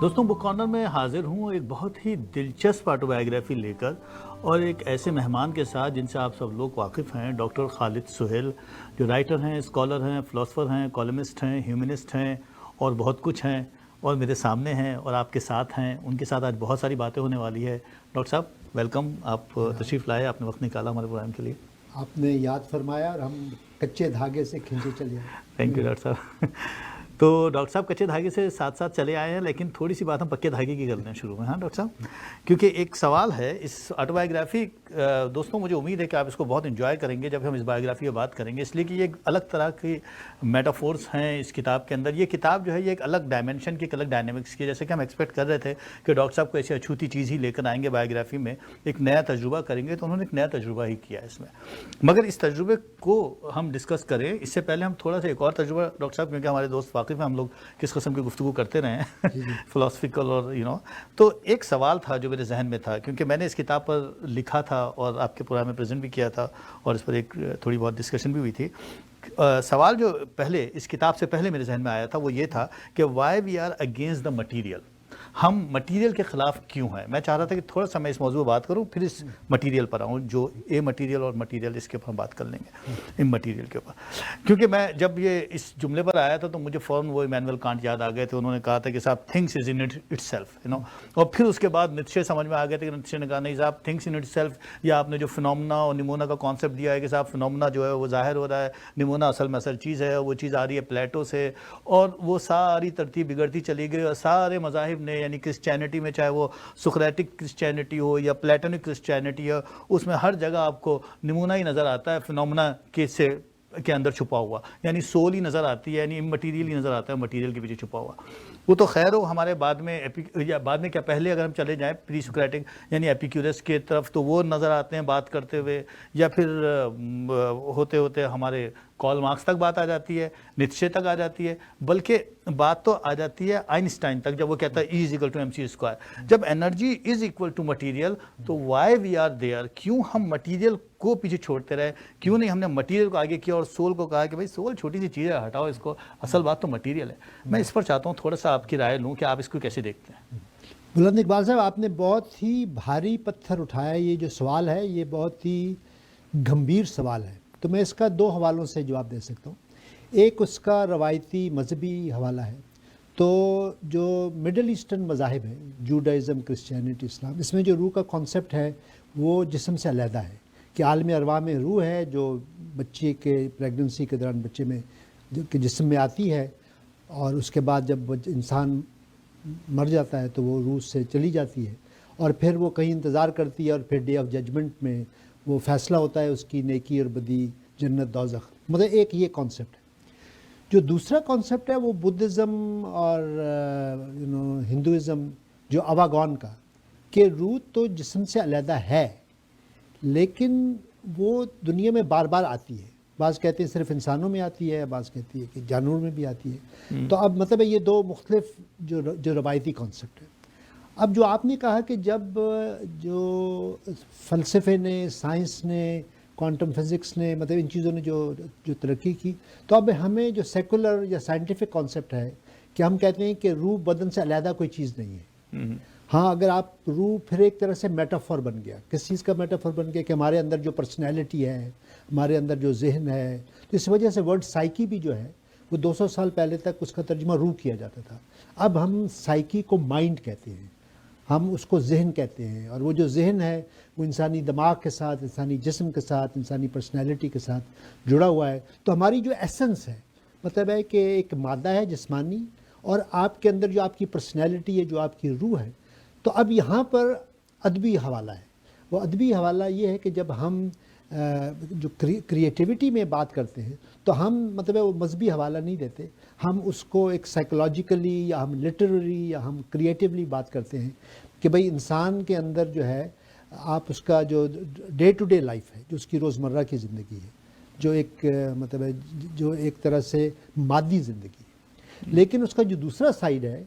دوستوں book corner میں حاضر ہوں ایک بہت ہی دلچسپ آٹوبایوگرافی لے کر اور ایک ایسے مہمان کے ساتھ جن سے آپ سب لوگ واقف ہیں، ڈاکٹر خالد سہیل، جو رائٹر ہیں، اسکالر ہیں، فلاسفر ہیں، کالمسٹ ہیں، ہیومنسٹ ہیں اور بہت کچھ ہیں، اور میرے سامنے ہیں اور آپ کے ساتھ ہیں۔ ان کے ساتھ آج بہت ساری باتیں ہونے والی ہے۔ ڈاکٹر صاحب ویلکم، آپ تشریف لائے، آپ نے وقت نکالا ہمارے پروگرام کے لیے۔ آپ نے یاد فرمایا اور ہم کچے دھاگے سے کھینچے چلے آئے۔ تھینک یو ڈاکٹر صاحب۔ تو ڈاکٹر صاحب کچے دھاگے سے ساتھ ساتھ چلے آئے ہیں، لیکن تھوڑی سی بات ہم پکے دھاگے کی کرتے ہیں شروع میں، ہاں ڈاکٹر صاحب، کیونکہ ایک سوال ہے اس آٹوبایوگرافی۔ دوستوں مجھے امید ہے کہ آپ اس کو بہت انجوائے کریں گے جب ہم اس بایوگرافی پہ بات کریں گے، اس لیے کہ یہ ایک الگ طرح کی میٹافورس ہیں اس کتاب کے اندر۔ یہ کتاب جو ہے یہ ایک الگ ڈائمنشن کی، ایک الگ ڈائنامکس کی، جیسے کہ ہم ایکسپیکٹ کر رہے تھے کہ ڈاکٹر صاحب کو ایسی اچھوتی چیز ہی لے کر آئیں گے بایوگرافی میں، ایک نیا تجربہ کریں گے، تو انہوں نے ایک نیا تجربہ ہی کیا اس میں۔ مگر اس تجربے کو ہم ڈسکس کریں اس سے پہلے ہم تھوڑا سا ایک اور تجربہ ڈاکٹر صاحب، کیونکہ ہمارے دوست واقف ہیں، ہم لوگ کس قسم کی گفتگو کرتے رہے ہیں فلاسفیکل اور تو ایک سوال تھا جو میرے ذہن میں تھا، کیونکہ میں نے اس کتاب پر لکھا تھا اور آپ کے پروگرام میں پریزنٹ بھی کیا تھا اور اس پر ایک تھوڑی بہت ڈسکشن بھی ہوئی تھی۔ سوال جو پہلے اس کتاب سے پہلے میرے ذہن میں آیا تھا وہ یہ تھا کہ why we are against the material, ہم مٹیریل کے خلاف کیوں ہیں۔ میں چاہ رہا تھا کہ تھوڑا سا میں اس موضوع پہ بات کروں، پھر اس مٹیریل پر آؤں، جو اے مٹیریل اور مٹیریل، اس کے اوپر ہم بات کر لیں گے ان مٹیریل کے اوپر۔ کیونکہ میں جب یہ اس جملے پر آیا تھا تو مجھے فوراً وہ ایمینوئل کانٹ یاد آ گئے تھے، انہوں نے کہا تھا کہ صاحب things is in it self, اور پھر اس کے بعد نیتشے سمجھ میں آ گئے تھے کہ نیتشے نے کہا نہیں صاحب تھنگس ان اٹ سیلف، یا آپ نے جو فنومنا اور نیمونا کا کانسیپٹ دیا ہے کہ صاحب فنومنا جو ہے وہ ظاہر ہو رہا ہے، نیمونا اصل میں اصل چیز ہے، وہ چیز آ رہی ہے پلیٹو سے، اور وہ ساری ترتیب بگڑتی چلی گئی، اور سارے مذاہب نے، یعنی کرسچینٹی میں چاہے وہ سقراطک کرسچینٹی ہو یا پلیٹونک کرسچینٹی ہو، اس میں ہر جگہ آپ کو نمونہ ہی نظر آتا ہے فنومنا کے اندر چھپا ہوا، یعنی سول ہی نظر آتی ہے، یعنی مٹیریل ہی نظر آتا ہے، مٹیریل کے پیچھے چھپا ہوا۔ وہ تو خیر ہو، ہمارے بعد میں یا بعد میں کیا پہلے اگر ہم چلے جائیں پری سقراطک یعنی ایپیکیورس کے طرف، تو وہ نظر آتے ہیں بات کرتے ہوئے، یا پھر ہوتے ہوتے ہمارے کارل مارکس تک بات آ جاتی ہے، نیتشے تک آ جاتی ہے، بلکہ بات تو آ جاتی ہے آئنسٹائن تک، جب وہ کہتا ہے E is equal to mc square۔ جب energy is equal to material, تو وائی وی آر دیئر، کیوں ہم مٹیریل کو پیچھے چھوڑتے رہے، کیوں نہیں ہم نے مٹیریل کو آگے کیا اور سول کو کہا کہ بھائی سول چھوٹی سی چیز ہے، ہٹاؤ اس کو، اصل بات تو مٹیریل ہے۔ میں اس پر چاہتا ہوں تھوڑا سا آپ کی رائے لوں کہ آپ اس کو کیسے دیکھتے ہیں۔ بلند اقبال صاحب، آپ نے بہت ہی بھاری پتھر اٹھایا۔ یہ جو سوال ہے یہ بہت ہی گمبھیر سوال ہے، تو میں اس کا دو حوالوں سے جواب دے سکتا ہوں۔ ایک اس کا روایتی مذہبی حوالہ ہے، تو جو مڈل ایسٹرن مذاہب ہیں، جوڈائزم، کرسچینٹی، اسلام، اس میں جو روح کا کانسیپٹ ہے وہ جسم سے علیحدہ ہے، کہ عالم ارواح میں روح ہے جو بچے کے پریگننسی کے دوران بچے میں کے جسم میں آتی ہے، اور اس کے بعد جب انسان مر جاتا ہے تو وہ روح سے چلی جاتی ہے، اور پھر وہ کہیں انتظار کرتی ہے، اور پھر ڈے آف ججمنٹ میں وہ فیصلہ ہوتا ہے اس کی نیکی اور بدی، جنت دوزخ۔ مطلب ایک یہ کانسیپٹ ہے۔ جو دوسرا کانسیپٹ ہے وہ بدھزم اور ہندوازم، جو اواگون کا، کہ روح تو جسم سے علیحدہ ہے لیکن وہ دنیا میں بار بار آتی ہے۔ بعض کہتے ہیں صرف انسانوں میں آتی ہے، بعض کہتی ہے کہ جانوروں میں بھی آتی ہے۔ تو اب مطلب ہے یہ دو مختلف جو روایتی کانسیپٹ ہے۔ اب جو آپ نے کہا کہ جب جو فلسفے نے، سائنس نے، کوانٹم فزکس نے، مطلب ان چیزوں نے جو ترقی کی، تو اب ہمیں جو سیکولر یا سائنٹیفک کانسیپٹ ہے کہ ہم کہتے ہیں کہ روح بدن سے علیحدہ کوئی چیز نہیں ہے۔ ہاں، اگر آپ روح پھر ایک طرح سے میٹافور بن گیا۔ کس چیز کا میٹافور بن گیا؟ کہ ہمارے اندر جو پرسنالٹی ہے، ہمارے اندر جو ذہن ہے، تو اس وجہ سے ورڈ سائیکی بھی جو ہے وہ 200 سال پہلے تک اس کا ترجمہ روح کیا جاتا تھا۔ اب ہم سائیکی کو مائنڈ کہتے ہیں، ہم اس کو ذہن کہتے ہیں، اور وہ جو ذہن ہے وہ انسانی دماغ کے ساتھ، انسانی جسم کے ساتھ، انسانی پرسنالٹی کے ساتھ جڑا ہوا ہے۔ تو ہماری جو ایسنس ہے، مطلب ہے کہ ایک مادہ ہے جسمانی، اور آپ کے اندر جو آپ کی پرسنالٹی ہے، جو آپ کی روح ہے۔ تو اب یہاں پر ادبی حوالہ ہے۔ وہ ادبی حوالہ یہ ہے کہ جب ہم جو کریٹیوٹی میں بات کرتے ہیں تو ہم مطلب وہ مذہبی حوالہ نہیں دیتے، ہم اس کو ایک سائیکولوجیکلی یا ہم لٹرری یا ہم کریٹیولی بات کرتے ہیں کہ بھئی انسان کے اندر جو ہے، آپ اس کا جو ڈے ٹو ڈے لائف ہے، جو اس کی روزمرہ کی زندگی ہے، جو ایک مطلب ہے جو ایک طرح سے مادی زندگی ہے، لیکن اس کا جو دوسرا سائیڈ ہے،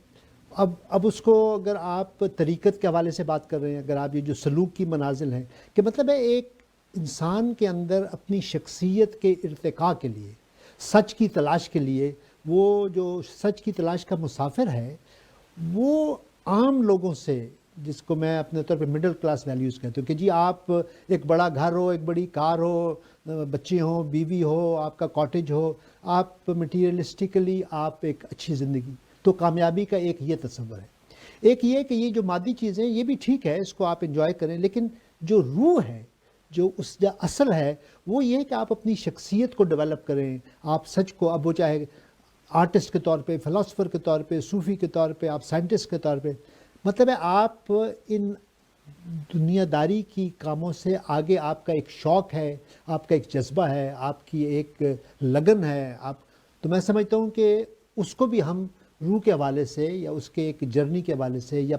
اب اس کو اگر آپ طریقت کے حوالے سے بات کر رہے ہیں، اگر آپ یہ جو سلوک کی منازل ہیں، کہ مطلب ہے ایک انسان کے اندر اپنی شخصیت کے ارتقاء کے لیے، سچ کی تلاش کے لیے، وہ جو سچ کی تلاش کا مسافر ہے، وہ عام لوگوں سے، جس کو میں اپنے طور پہ مڈل کلاس ویلیوز کہتا ہوں، کہ جی آپ ایک بڑا گھر ہو، ایک بڑی کار ہو، بچے ہوں، بیوی ہو، آپ کا کاٹیج ہو، آپ مٹیریلسٹکلی آپ ایک اچھی زندگی، تو کامیابی کا ایک یہ تصور ہے۔ ایک یہ کہ یہ جو مادی چیزیں یہ بھی ٹھیک ہے، اس کو آپ انجوائے کریں، لیکن جو روح ہے، جو اس کا اصل ہے، وہ یہ ہے کہ آپ اپنی شخصیت کو ڈیولپ کریں، آپ سچ کو، اب وہ چاہے آرٹسٹ کے طور پہ، فلاسفر کے طور پہ، صوفی کے طور پہ، آپ سائنٹسٹ کے طور پہ، مطلب ہے آپ ان دنیا داری کی کاموں سے آگے آپ کا ایک شوق ہے، آپ کا ایک جذبہ ہے، آپ کی ایک لگن ہے، تو میں سمجھتا ہوں کہ اس کو بھی ہم روح کے حوالے سے، یا اس کے ایک جرنی کے حوالے سے، یا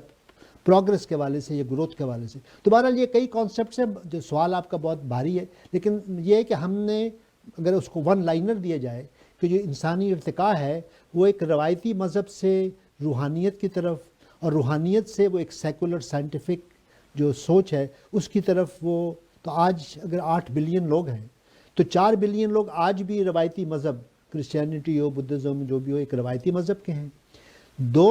پروگرس کے حوالے سے، یا گروتھ کے حوالے سے، تو بہرحال یہ کئی کانسیپٹس ہیں، جو سوال آپ کا بہت بھاری ہے، لیکن یہ ہے کہ ہم نے اگر اس کو ون لائنر دیا جائے کہ جو انسانی ارتقاء ہے وہ ایک روایتی مذہب سے روحانیت کی طرف، اور روحانیت سے وہ ایک سیکولر سائنٹیفک جو سوچ ہے اس کی طرف، وہ تو آج اگر 8 بلین لوگ ہیں تو 4 بلین لوگ آج بھی روایتی مذہب، کرسچینٹی ہو، بدھزم، جو بھی ہو، ایک روایتی مذہب کے ہیں۔ 2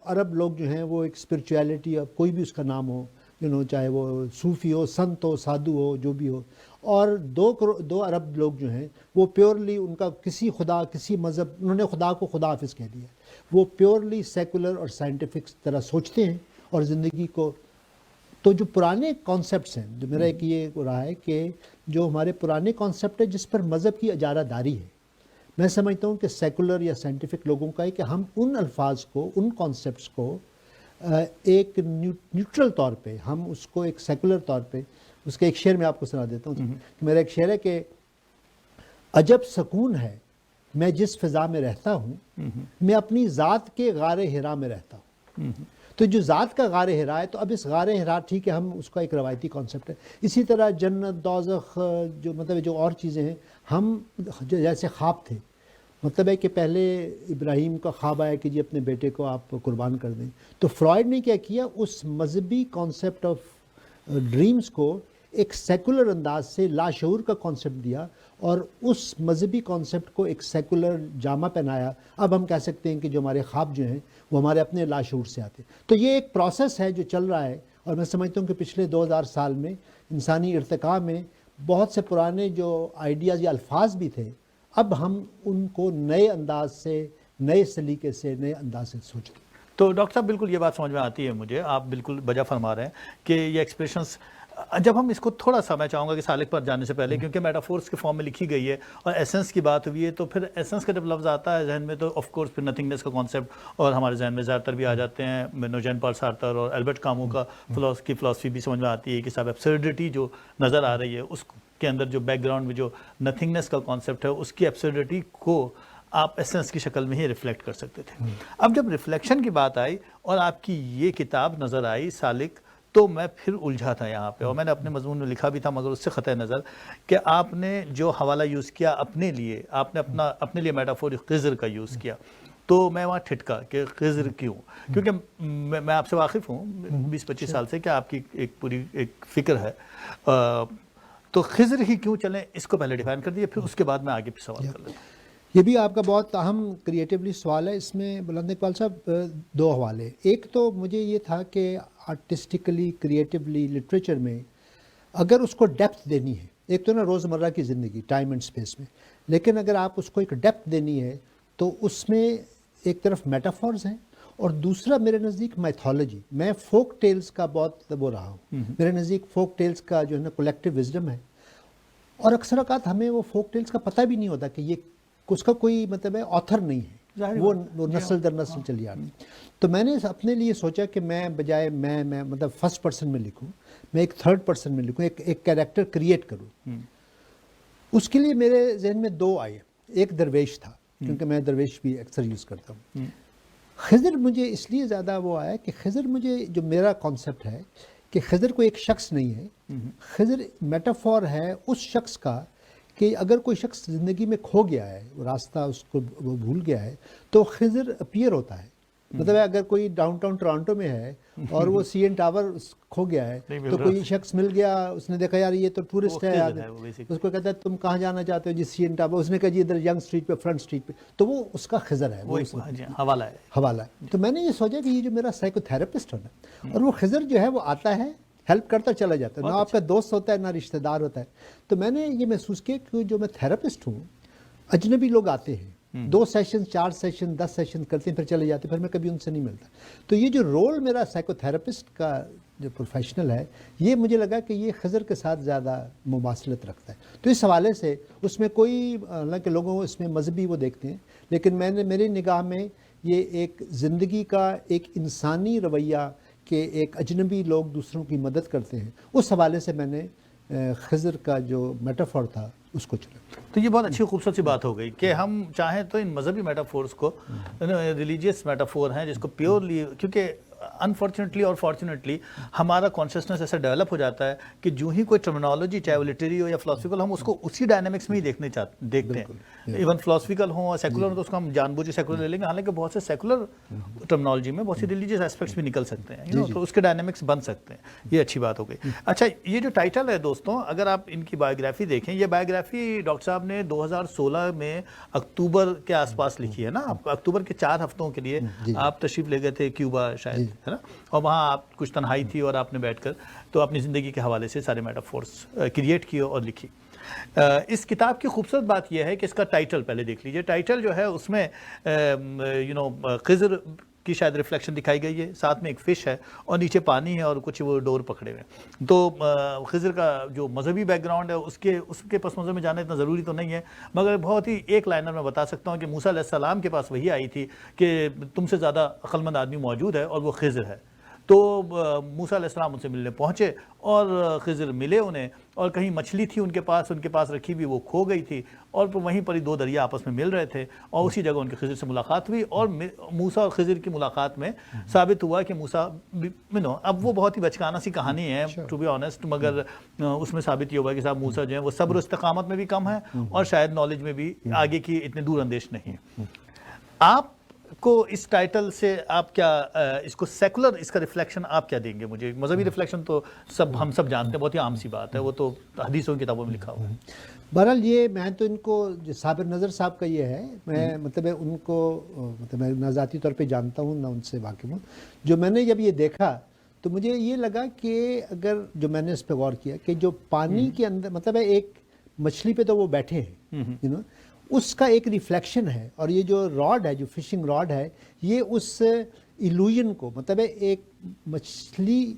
ارب لوگ جو ہیں وہ ایک اسپرچویلٹی، اب کوئی بھی اس کا نام ہو، چاہے وہ صوفی ہو، سنت ہو، سادھو ہو، جو بھی ہو، اور 2 ارب لوگ جو ہیں وہ پیورلی، ان کا کسی خدا، کسی مذہب، انہوں نے خدا کو خدا حافظ کہہ دیا، وہ پیورلی سیکولر اور سائنٹیفک طرح سوچتے ہیں اور زندگی کو۔ تو جو پرانے کانسیپٹس ہیں، جو میرا ایک یہ رہا ہے کہ جو ہمارے پرانے کانسیپٹ ہے جس پر مذہب کی اجارہ داری ہے، میں سمجھتا ہوں کہ سیکولر یا سائنٹیفک لوگوں کا ہے کہ ہم ان الفاظ کو، ان کانسیپٹس کو ایک نیوٹرل طور پہ، ہم اس کو ایک سیکولر طور پہ، اس کے ایک شعر میں آپ کو سنا دیتا ہوں کہ میرا ایک شعر ہے کہ عجب سکون ہے میں جس فضا میں رہتا ہوں، میں اپنی ذات کے غار ہرا میں رہتا ہوں۔ تو جو ذات کا غار ہرا ہے، تو اب اس غار ہرا، ٹھیک ہے، ہم اس کا ایک روایتی کانسیپٹ ہے، اسی طرح جنت، دوزخ، جو مطلب جو اور چیزیں ہیں، ہم جیسے خواب تھے، مطلب ہے کہ پہلے ابراہیم کا خواب آیا کہ جی اپنے بیٹے کو آپ قربان کر دیں، تو فرائڈ نے کیا کیا، اس مذہبی کانسیپٹ آف ڈریمز کو ایک سیکولر انداز سے لاشعور کا کانسیپٹ دیا، اور اس مذہبی کانسیپٹ کو ایک سیکولر جامہ پہنایا۔ اب ہم کہہ سکتے ہیں کہ جو ہمارے خواب جو ہیں وہ ہمارے اپنے لاشعور سے آتے، تو یہ ایک پروسیس ہے جو چل رہا ہے، اور میں سمجھتا ہوں کہ پچھلے 2000 سال میں انسانی ارتقاء میں بہت سے پرانے جو آئیڈیاز یا الفاظ بھی تھے، اب ہم ان کو نئے انداز سے، نئے سلیقے سے، نئے انداز سے سوچیں۔ تو ڈاکٹر صاحب بالکل یہ بات سمجھ میں آتی ہے مجھے، آپ بالکل بجا فرما رہے ہیں کہ یہ ایکسپریشنز، جب ہم اس کو تھوڑا سا، میں چاہوں گا کہ سالک پر جانے سے پہلے، کیونکہ میٹافورس کے فارم میں لکھی گئی ہے اور ایسنس کی بات ہوئی ہے، تو پھر ایسنس کا جب لفظ آتا ہے ذہن میں تو آف کورس پھر نتھنگنیس کا کانسیپٹ اور ہمارے ذہن میں زیادہ تر بھی آ جاتے ہیں، جان پال سارتر اور البرٹ کامو کا فلاسفی بھی سمجھ میں آتی ہے کہ صاحب ایبسرڈیٹی جو نظر آ رہی ہے، اس کے اندر جو بیک گراؤنڈ میں جو نتھنگنیس کا کانسیپٹ ہے، اس کی ایبسرڈیٹی کو آپ ایسنس کی شکل میں ہی ریفلیکٹ کر سکتے تھے۔ اب جب ریفلیکشن کی بات آئی اور آپ کی یہ کتاب نظر آئی سالک، تو میں پھر الجھا تھا یہاں پہ، اور میں نے اپنے مضمون میں لکھا بھی تھا، مگر اس سے قطع نظر کہ آپ نے جو حوالہ یوز کیا اپنے لیے، آپ نے اپنے لیے میٹافور خضر کا یوز کیا، تو میں وہاں ٹھٹکا کہ خضر کیوں؟ کیونکہ میں آپ سے واقف ہوں 20-25 سال سے کہ آپ کی ایک پوری ایک فکر ہے، تو خضر ہی کیوں چلیں، اس کو پہلے ڈیفائن کر دیے، پھر اس کے بعد میں آگے پہ سوال کر لیتا ہوں۔ یہ بھی آپ کا بہت اہم کریٹیولی سوال ہے، اس میں بلند اقبال صاحب 2 حوالے، ایک تو مجھے یہ تھا کہ آرٹسٹکلی، کریٹیولی، لٹریچر میں اگر اس کو ڈیپتھ دینی ہے، ایک تو نا روزمرہ کی زندگی، ٹائم اینڈ سپیس میں، لیکن اگر آپ اس کو ایک ڈیپتھ دینی ہے تو اس میں ایک طرف میٹافورز ہیں، اور دوسرا میرے نزدیک میتھولوجی، میں فوک ٹیلز کا بہت وہ رہا ہوں، میرے نزدیک فوک ٹیلز کا جو ہے نا کولیکٹیو وزڈم ہے، اور اکثر اوقات ہمیں وہ فوک ٹیلز کا پتہ بھی نہیں ہوتا کہ یہ اس کا کوئی مطلب ہے آتھر نہیں ہے، وہ نسل در نسل چلی آتی۔ تو میں نے اپنے لیے سوچا کہ میں بجائے میں مطلب فرسٹ پرسن میں لکھوں، میں ایک تھرڈ پرسن میں لکھوں، ایک کیریکٹر کریٹ کروں۔ اس کے لیے میرے ذہن میں 2 آئے، ایک درویش تھا، کیونکہ میں درویش بھی اکثر یوز کرتا ہوں۔ خضر مجھے اس لیے زیادہ وہ آیا کہ خضر مجھے، جو میرا کانسیپٹ ہے کہ خضر کوئی ایک شخص نہیں ہے، خضر میٹافور ہے اس شخص کا کہ اگر کوئی شخص زندگی میں کھو گیا ہے، وہ راستہ اس کو وہ بھول گیا ہے، تو خضر اپیئر ہوتا ہے، مطلب اگر کوئی ڈاؤن ٹاؤن ٹورانٹو میں ہے اور وہ سی این ٹاور کھو گیا ہے تو کوئی شخص مل گیا, اس نے دیکھا یار یہ تو ٹورسٹ ہے, اس کو کہتا ہے تم کہاں جانا چاہتے ہو جی سی این ٹاور, اس نے کہا جی ادھر ینگ اسٹریٹ پہ, فرنٹ اسٹریٹ پہ, تو وہ اس کا خضر ہے, وہ حوالہ ہے. تو میں نے یہ سوچا کہ یہ جو میرا سائیکو تھراپسٹ ہونا, اور وہ خضر جو ہے وہ آتا ہے ہیلپ کرتا چلا جاتا ہے, نہ آپ کا دوست ہوتا ہے نہ رشتہ دار ہوتا ہے. تو میں نے یہ محسوس کیا کہ جو میں تھراپسٹ ہوں, اجنبی لوگ آتے ہیں 2 سیشن 4 سیشن 10 سیشن کرتے ہیں پھر چلے جاتے ہیں, پھر میں کبھی ان سے نہیں ملتا. تو یہ جو رول میرا سائیکو تھراپسٹ کا جو پروفیشنل ہے, یہ مجھے لگا کہ یہ خضر کے ساتھ زیادہ مماثلت رکھتا ہے. تو اس حوالے سے اس میں کوئی حالانکہ لوگوں اس میں مذہبی وہ دیکھتے ہیں, لیکن میری نگاہ میں یہ ایک زندگی کا ایک انسانی رویہ کہ ایک اجنبی لوگ دوسروں کی مدد کرتے ہیں, اس حوالے سے میں نے خضر کا جو میٹافور تھا اس کو چنا. تو یہ بہت اچھی خوبصورت سی بات ہو گئی کہ ہم چاہیں تو ان مذہبی میٹافورس کو, ریلیجیس میٹافور ہیں جس کو پیورلی, کیونکہ انفارچونیٹلی اور فارچونیٹلی ہمارا کانشسنس ایسا ڈیولپ ہو جاتا ہے کہ جو ہی کوئی ٹرمنالوجی چاہے وہ لٹری ہو یا فلاسفیکل, ہم اس کو اسی ڈائنامکس میں ہی دیکھتے ہیں. ایون فلاسفیکل ہوں اور سیکولر ہوں تو اس کو ہم جان بوجھ کے سیکولر لے لیں گے, حالانکہ بہت سے سیکولر ٹرمنالوجی میں بہت سی ریلیجیس ایسپیکٹس بھی نکل سکتے ہیں, تو اس کے ڈائنامکس بن سکتے ہیں. یہ اچھی بات ہو گئی. اچھا, یہ جو ٹائٹل ہے دوستوں, اگر آپ ان کی بایوگرافی دیکھیں, یہ بایوگرافی ڈاکٹر صاحب نے 2016 میں اکتوبر کے آس پاس لکھی ہے نا. اکتوبر کے 4 ہفتوں کے لیے آپ تشریف لے گئے تھے کیوبا شاید, ہے نا, اور وہاں آپ کچھ تنہائی تھی اور آپ نے بیٹھ کر تو اپنی زندگی کے حوالے سے سارے میٹافورس کریٹ کیے اور لکھی. اس کتاب کی خوبصورت بات یہ ہے کہ اس کا ٹائٹل پہلے دیکھ لیجئے. ٹائٹل جو ہے اس میں خضر کی شاید ریفلیکشن دکھائی گئی ہے, ساتھ میں ایک فش ہے اور نیچے پانی ہے اور کچھ وہ ڈور پکڑے ہوئے ہیں. تو خضر کا جو مذہبی بیک گراؤنڈ ہے اس کے پس منظر میں جانا اتنا ضروری تو نہیں ہے, مگر بہت ہی ایک لائنر میں بتا سکتا ہوں کہ موسیٰ علیہ السلام کے پاس وحی آئی تھی کہ تم سے زیادہ عقل مند آدمی موجود ہے اور وہ خضر ہے. تو موسیٰ علیہ السلام ان سے ملنے پہنچے اور خضر ملے انہیں, اور کہیں مچھلی تھی ان کے پاس رکھی ہوئی, وہ کھو گئی تھی, اور وہیں پر ہی 2 دریا آپس میں مل رہے تھے, اور اسی جگہ ان کے خضر سے ملاقات ہوئی. اور موسیٰ اور خضر کی ملاقات میں ثابت ہوا کہ موسیٰ, اب وہ بہت ہی بچکانہ سی کہانی ہے ٹو بی آنیسٹ, مگر اس میں ثابت یہ ہوا کہ صاحب موسیٰ جو ہیں وہ صبر و استقامت میں بھی کم ہے اور شاید نالج میں بھی آگے کی اتنے دور اندیش نہیں ہے. آپ کو اس ٹائٹل سے آپ کیا, اس کو سیکولر, اس کا ریفلیکشن آپ کیا دیں گے مجھے؟ مذہبی ریفلیکشن تو ہم سب جانتے ہیں, بہت ہی عام سی بات ہے, وہ تو حدیثوں کی کتابوں میں لکھا ہوا ہے. بہرحال یہ میں تو ان کو جو صابر نظر صاحب کا یہ ہے, میں مطلب ان کو مطلب میں نہ ذاتی طور پہ جانتا ہوں نہ ان سے واقف ہوں. جو میں نے جب یہ دیکھا تو مجھے یہ لگا کہ اگر جو میں نے اس پہ غور کیا کہ جو پانی کے اندر مطلب ہے ایک مچھلی پہ تو وہ بیٹھے ہیں, اس کا ایک ریفلیکشن ہے, اور یہ جو راڈ ہے, جو فشنگ راڈ ہے, یہ اس ایلوژن کو مطلب ہے ایک مچھلی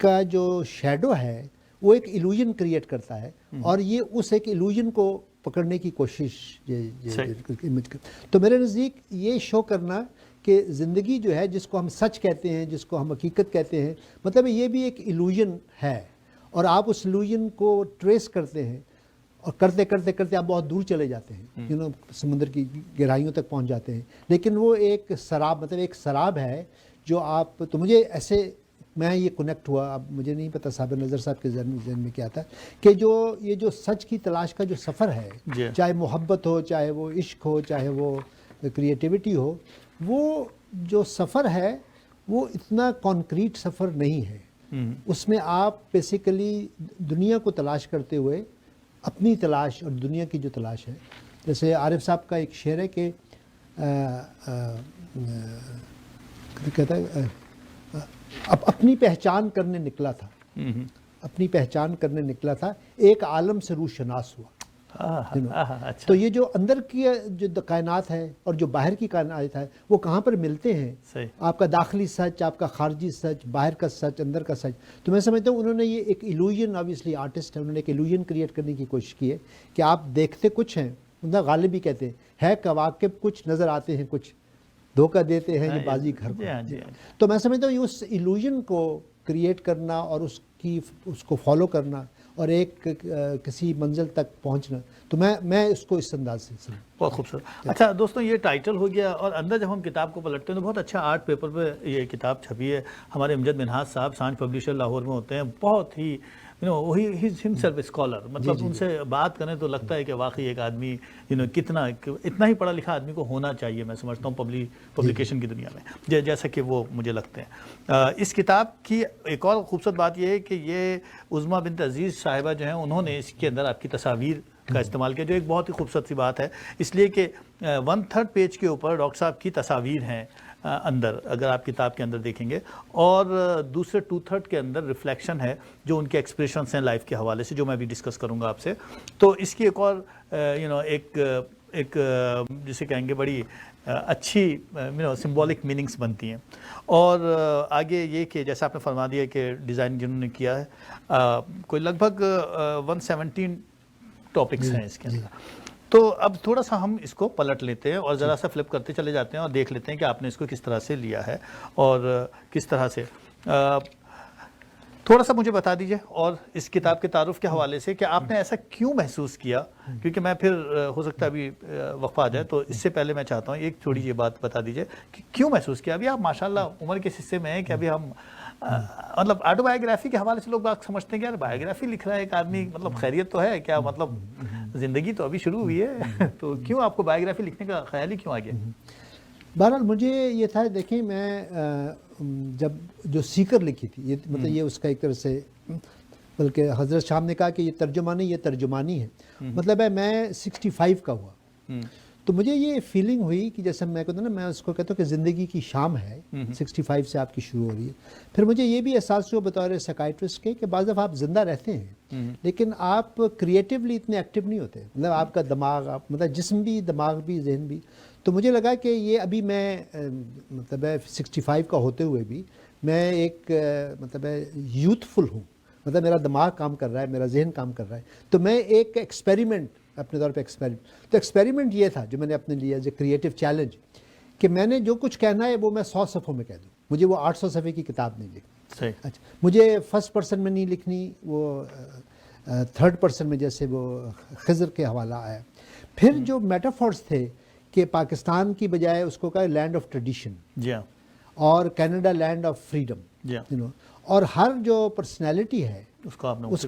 کا جو شیڈو ہے وہ ایک ایلوژن کریٹ کرتا ہے, اور یہ اس ایک ایلوژن کو پکڑنے کی کوشش. تو میرے نزدیک یہ شو کرنا کہ زندگی جو ہے جس کو ہم سچ کہتے ہیں, جس کو ہم حقیقت کہتے ہیں, مطلب یہ بھی ایک ایلوژن ہے, اور آپ اس ایلوژن کو ٹریس کرتے ہیں اور کرتے کرتے کرتے آپ بہت دور چلے جاتے ہیں, سمندر کی گہرائیوں تک پہنچ جاتے ہیں. لیکن وہ ایک سراب, مطلب ایک سراب ہے جو آپ, تو مجھے ایسے میں یہ کنیکٹ ہوا, اب مجھے نہیں پتہ صابر نظر صاحب کے ذہن میں کیا تھا, کہ یہ جو سچ کی تلاش کا جو سفر ہے, چاہے محبت ہو, چاہے وہ عشق ہو, چاہے وہ کریٹیوٹی ہو, وہ جو سفر ہے وہ اتنا کانکریٹ سفر نہیں ہے. اس میں آپ بیسیکلی دنیا کو تلاش کرتے ہوئے اپنی تلاش اور دنیا کی جو تلاش ہے, جیسے عارف صاحب کا ایک شعر ہے کہ کہتا ہے اپنی پہچان کرنے نکلا تھا, اپنی پہچان کرنے نکلا تھا, ایک عالم سے روح شناس ہوا. تو یہ جو اندر کی جو کائنات ہے اور جو باہر کی کائنات ہے وہ کہاں پر ملتے ہیں, آپ کا داخلی سچ, آپ کا خارجی سچ, باہر کا سچ, اندر کا سچ. تو میں سمجھتا ہوں انہوں نے یہ ایک ایلوژن, آبویسلی آرٹسٹ ہے, انہوں نے ایک ایلوژن کریٹ کرنے کی کوشش کی ہے کہ آپ دیکھتے کچھ ہیں, غالب بھی کہتے ہیں کواکب کچھ نظر آتے ہیں, کچھ دھوکہ دیتے ہیں یہ بازی گھر کو. تو میں سمجھتا ہوں اس ایلوژن کو کریٹ کرنا اور اس کو فالو کرنا اور ایک کسی منزل تک پہنچنا, تو میں اس کو اس انداز سے سمجھتا ہوں. بہت خوبصورت. اچھا دوستوں, یہ ٹائٹل ہو گیا, اور اندر جب ہم کتاب کو پلٹتے ہیں تو بہت اچھا آرٹ پیپر پہ یہ کتاب چھپی ہے. ہمارے امجد منہاج صاحب سانچ پبلیشر لاہور میں ہوتے ہیں, بہت ہی وہی ہمسیلف اسکالر، مطلب ان سے بات کریں تو لگتا ہے کہ واقعی ایک آدمی کتنا اتنا ہی پڑھا لکھا آدمی کو ہونا چاہیے، میں سمجھتا ہوں پبلیکیشن کی دنیا میں، جیسا کہ وہ مجھے لگتے ہیں۔ اس کتاب کی ایک اور خوبصورت بات یہ ہے کہ یہ عظمیٰ بنت عزیز صاحبہ جو ہیں انہوں نے اس کے اندر آپ کی تصاویر کا استعمال کیا، جو ایک بہت ہی خوبصورت سی بات ہے، اس لیے کہ 1/3 پیج کے اوپر ڈاکٹر صاحب کی تصاویر ہیں اندر، اگر آپ کتاب کے اندر دیکھیں گے، اور دوسرے 2/3 کے اندر ریفلیکشن ہے جو ان کے ایکسپریشنس ہیں لائف کے حوالے سے، جو میں بھی ڈسکس کروں گا آپ سے۔ تو اس کی ایک اور ایک جسے کہیں گے بڑی اچھی سمبولک میننگز بنتی ہیں۔ اور آگے یہ کہ جیسا آپ نے فرما دیا کہ ڈیزائن جنہوں نے کیا ہے، کوئی لگ بھگ 117 ٹاپکس ہیں اس کے اندر۔ تو اب تھوڑا سا ہم اس کو پلٹ لیتے ہیں اور ذرا سا فلپ کرتے چلے جاتے ہیں اور دیکھ لیتے ہیں کہ آپ نے اس کو کس طرح سے لیا ہے اور کس طرح سے۔ تھوڑا سا مجھے بتا دیجئے اور اس کتاب کے تعارف کے حوالے سے کہ آپ نے ایسا کیوں محسوس کیا، کیونکہ میں پھر ہو سکتا ہے ابھی وقفہ آ جائے، تو اس سے پہلے میں چاہتا ہوں ایک تھوڑی یہ بات بتا دیجئے کہ کیوں محسوس کیا۔ ابھی آپ ماشاءاللہ عمر کے حصے میں ہیں کہ ابھی ہم مطلب آٹو بایوگرافی کے حوالے سے لوگ بات سمجھتے ہیں کہ یار بایوگرافی لکھ رہا ہے ایک آدمی، مطلب خیریت تو ہے کیا، مطلب زندگی تو ابھی شروع ہوئی ہے، تو کیوں آپ کو بایوگرافی لکھنے کا خیال ہی کیوں آ گیا؟ بہرحال مجھے یہ تھا، دیکھیں میں جب جو سیکر لکھی تھی، یہ مطلب یہ اس کا ایک طرح سے، بلکہ حضرت شاہ نے کہا کہ یہ ترجمہ نہیں، یہ ترجمانی ہے، مطلب ہے میں 65 کا ہوا، تو مجھے یہ فیلنگ ہوئی کہ جیسے میں کہتا ہوں نا، میں اس کو کہتا ہوں کہ زندگی کی شام ہے، 65 سے آپ کی شروع ہو رہی ہے۔ پھر مجھے یہ بھی احساس ہوا بطور سائیکائٹرسٹ کے کہ بعض دفعہ آپ زندہ رہتے ہیں لیکن آپ کریٹیولی اتنے ایکٹیو نہیں ہوتے، مطلب آپ کا دماغ، مطلب جسم بھی، دماغ بھی، ذہن بھی۔ تو مجھے لگا کہ یہ ابھی میں مطلب 65 کا ہوتے ہوئے بھی میں ایک مطلب یوتھفل ہوں، مطلب میرا دماغ کام کر رہا ہے، میرا ذہن کام کر رہا ہے، تو میں ایک ایکسپیریمنٹ اپنے طور پہ تو ایکسپیریمنٹ یہ تھا جو میں نے اپنے لیے ایز اے کریٹیو چیلنج، کہ میں نے جو کچھ کہنا ہے وہ میں 100 صفحوں میں کہہ دوں، مجھے وہ 800 صفحے کی کتاب نہیں لکھنی۔ اچھا، مجھے فرسٹ پرسن میں نہیں لکھنی، وہ تھرڈ پرسن میں جیسے وہ خضر کے حوالہ آیا۔ پھر جو میٹافورس تھے کہ پاکستان کی بجائے اس کو کہا لینڈ آف ٹریڈیشن، اور کینیڈا لینڈ آف فریڈم، اور ہر جو پرسنالٹی ہے اس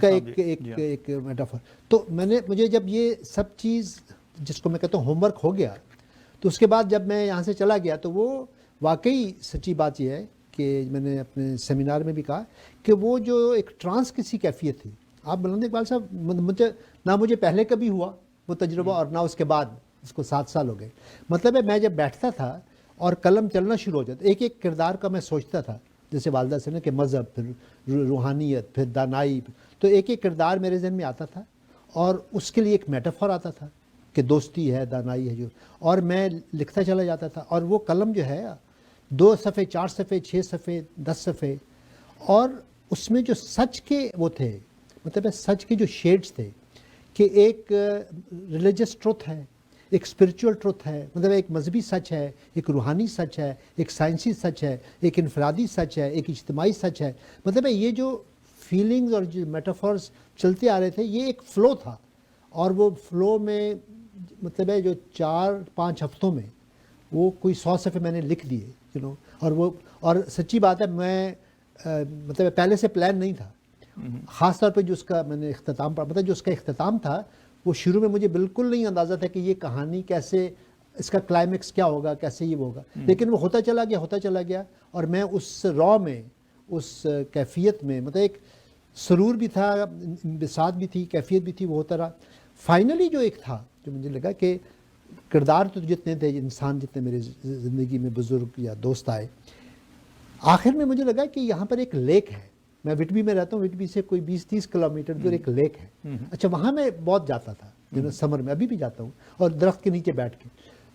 کا ایک میٹافور۔ تو مجھے جب یہ سب چیز جس کو میں کہتا ہوں ہوم ورک ہو گیا، تو اس کے بعد جب میں یہاں سے چلا گیا تو وہ واقعی سچی بات یہ ہے کہ میں نے اپنے سیمینار میں بھی کہا کہ وہ جو ایک ٹرانس کسی کیفیت تھی، آپ بلند اقبال صاحب، مجھے پہلے کبھی ہوا وہ تجربہ اور نہ اس کے بعد، اس کو 7 سال ہو گئے۔ مطلب ہے میں جب بیٹھتا تھا اور قلم چلنا شروع ہو جاتا، ایک ایک کردار کا میں سوچتا تھا، جیسے والدہ سے نا کہ مذہب، پھر روحانیت، پھر دانائی، تو ایک ایک کردار میرے ذہن میں آتا تھا اور اس کے لیے ایک میٹافور آتا تھا کہ دوستی ہے، دانائی ہے، جو، اور میں لکھتا چلا جاتا تھا، اور وہ قلم جو ہے 2 صفحے، 4 صفحے، 6 صفحے، 10 صفحے، اور اس میں جو سچ کے وہ تھے، مطلب سچ کے جو شیڈز تھے کہ ایک ریلیجس ٹروتھ ہے، ایک اسپرچول ٹروتھ ہے، مطلب ایک مذہبی سچ ہے، ایک روحانی سچ ہے، ایک سائنسی سچ ہے، ایک انفرادی سچ ہے، ایک اجتماعی سچ ہے، مطلب یہ جو فیلنگز اور جو میٹافورز چلتے آ رہے تھے، یہ ایک فلو تھا، اور وہ فلو میں مطلب ہے جو 4-5 ہفتوں میں وہ کوئی 100 صفحے میں نے لکھ دیے، اور سچی بات ہے میں مطلب پہلے سے پلان نہیں تھا، خاص طور پہ جو اس کا میں نے اختتام پڑھا، مطلب جو اس کا اختتام تھا وہ شروع میں مجھے بالکل نہیں اندازہ تھا کہ یہ کہانی کیسے، اس کا کلائمیکس کیا ہوگا، کیسے یہ ہوگا، لیکن وہ ہوتا چلا گیا، اور میں اس را میں، اس کیفیت میں، مطلب ایک سرور بھی تھا، انبساط بھی تھی، کیفیت بھی تھی، وہ ہوتا رہا۔ فائنلی جو ایک تھا جو مجھے لگا کہ کردار تو جتنے تھے، انسان جتنے میرے زندگی میں بزرگ یا دوست آئے، آخر میں مجھے لگا کہ یہاں پر ایک لیک ہے، میں وٹبی میں رہتا ہوں، وٹبی سے کوئی 20-30 کلومیٹر دور ایک لیک ہے، اچھا وہاں میں بہت جاتا تھا سمر میں، ابھی بھی جاتا ہوں، اور درخت کے نیچے بیٹھ کے،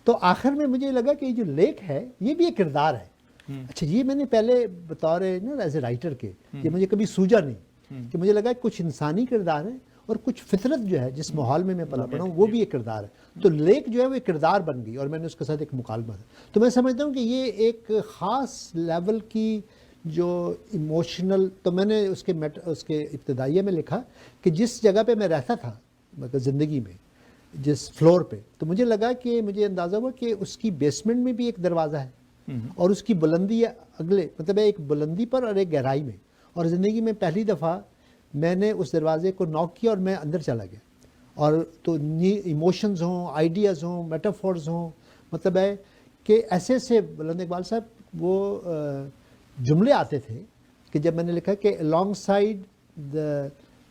تو آخر میں مجھے لگا کہ یہ جو لیک ہے یہ بھی ایک کردار ہے۔ اچھا یہ میں نے پہلے بطور ایز اے رائٹر کے یہ مجھے کبھی سوجا نہیں، کہ مجھے لگا کچھ انسانی کردار ہے اور کچھ فطرت جو ہے جس ماحول میں پلا پڑا ہوں وہ بھی ایک کردار ہے، تو لیک جو ہے وہ ایک کردار بن گئی، اور میں نے اس کے ساتھ ایک مکالمہ تھا۔ تو میں سمجھتا ہوں کہ یہ ایک خاص لیول کی جو ایموشنل، تو میں نے اس کے ابتدائیہ میں لکھا کہ جس جگہ پہ میں رہتا تھا مطلب زندگی میں، جس فلور پہ، تو مجھے لگا کہ مجھے اندازہ ہوا کہ اس کی بیسمنٹ میں بھی ایک دروازہ ہے، اور اس کی بلندی اگلے، مطلب ایک بلندی پر اور ایک گہرائی میں، اور زندگی میں پہلی دفعہ میں نے اس دروازے کو ناک کیا اور میں اندر چلا گیا. اور تو ایموشنز ہوں, آئیڈیاز ہوں, میٹافورز ہوں, مطلب ہے کہ ایسے سے بلند اقبال صاحب وہ جملے آتے تھے کہ جب میں نے لکھا کہ along side the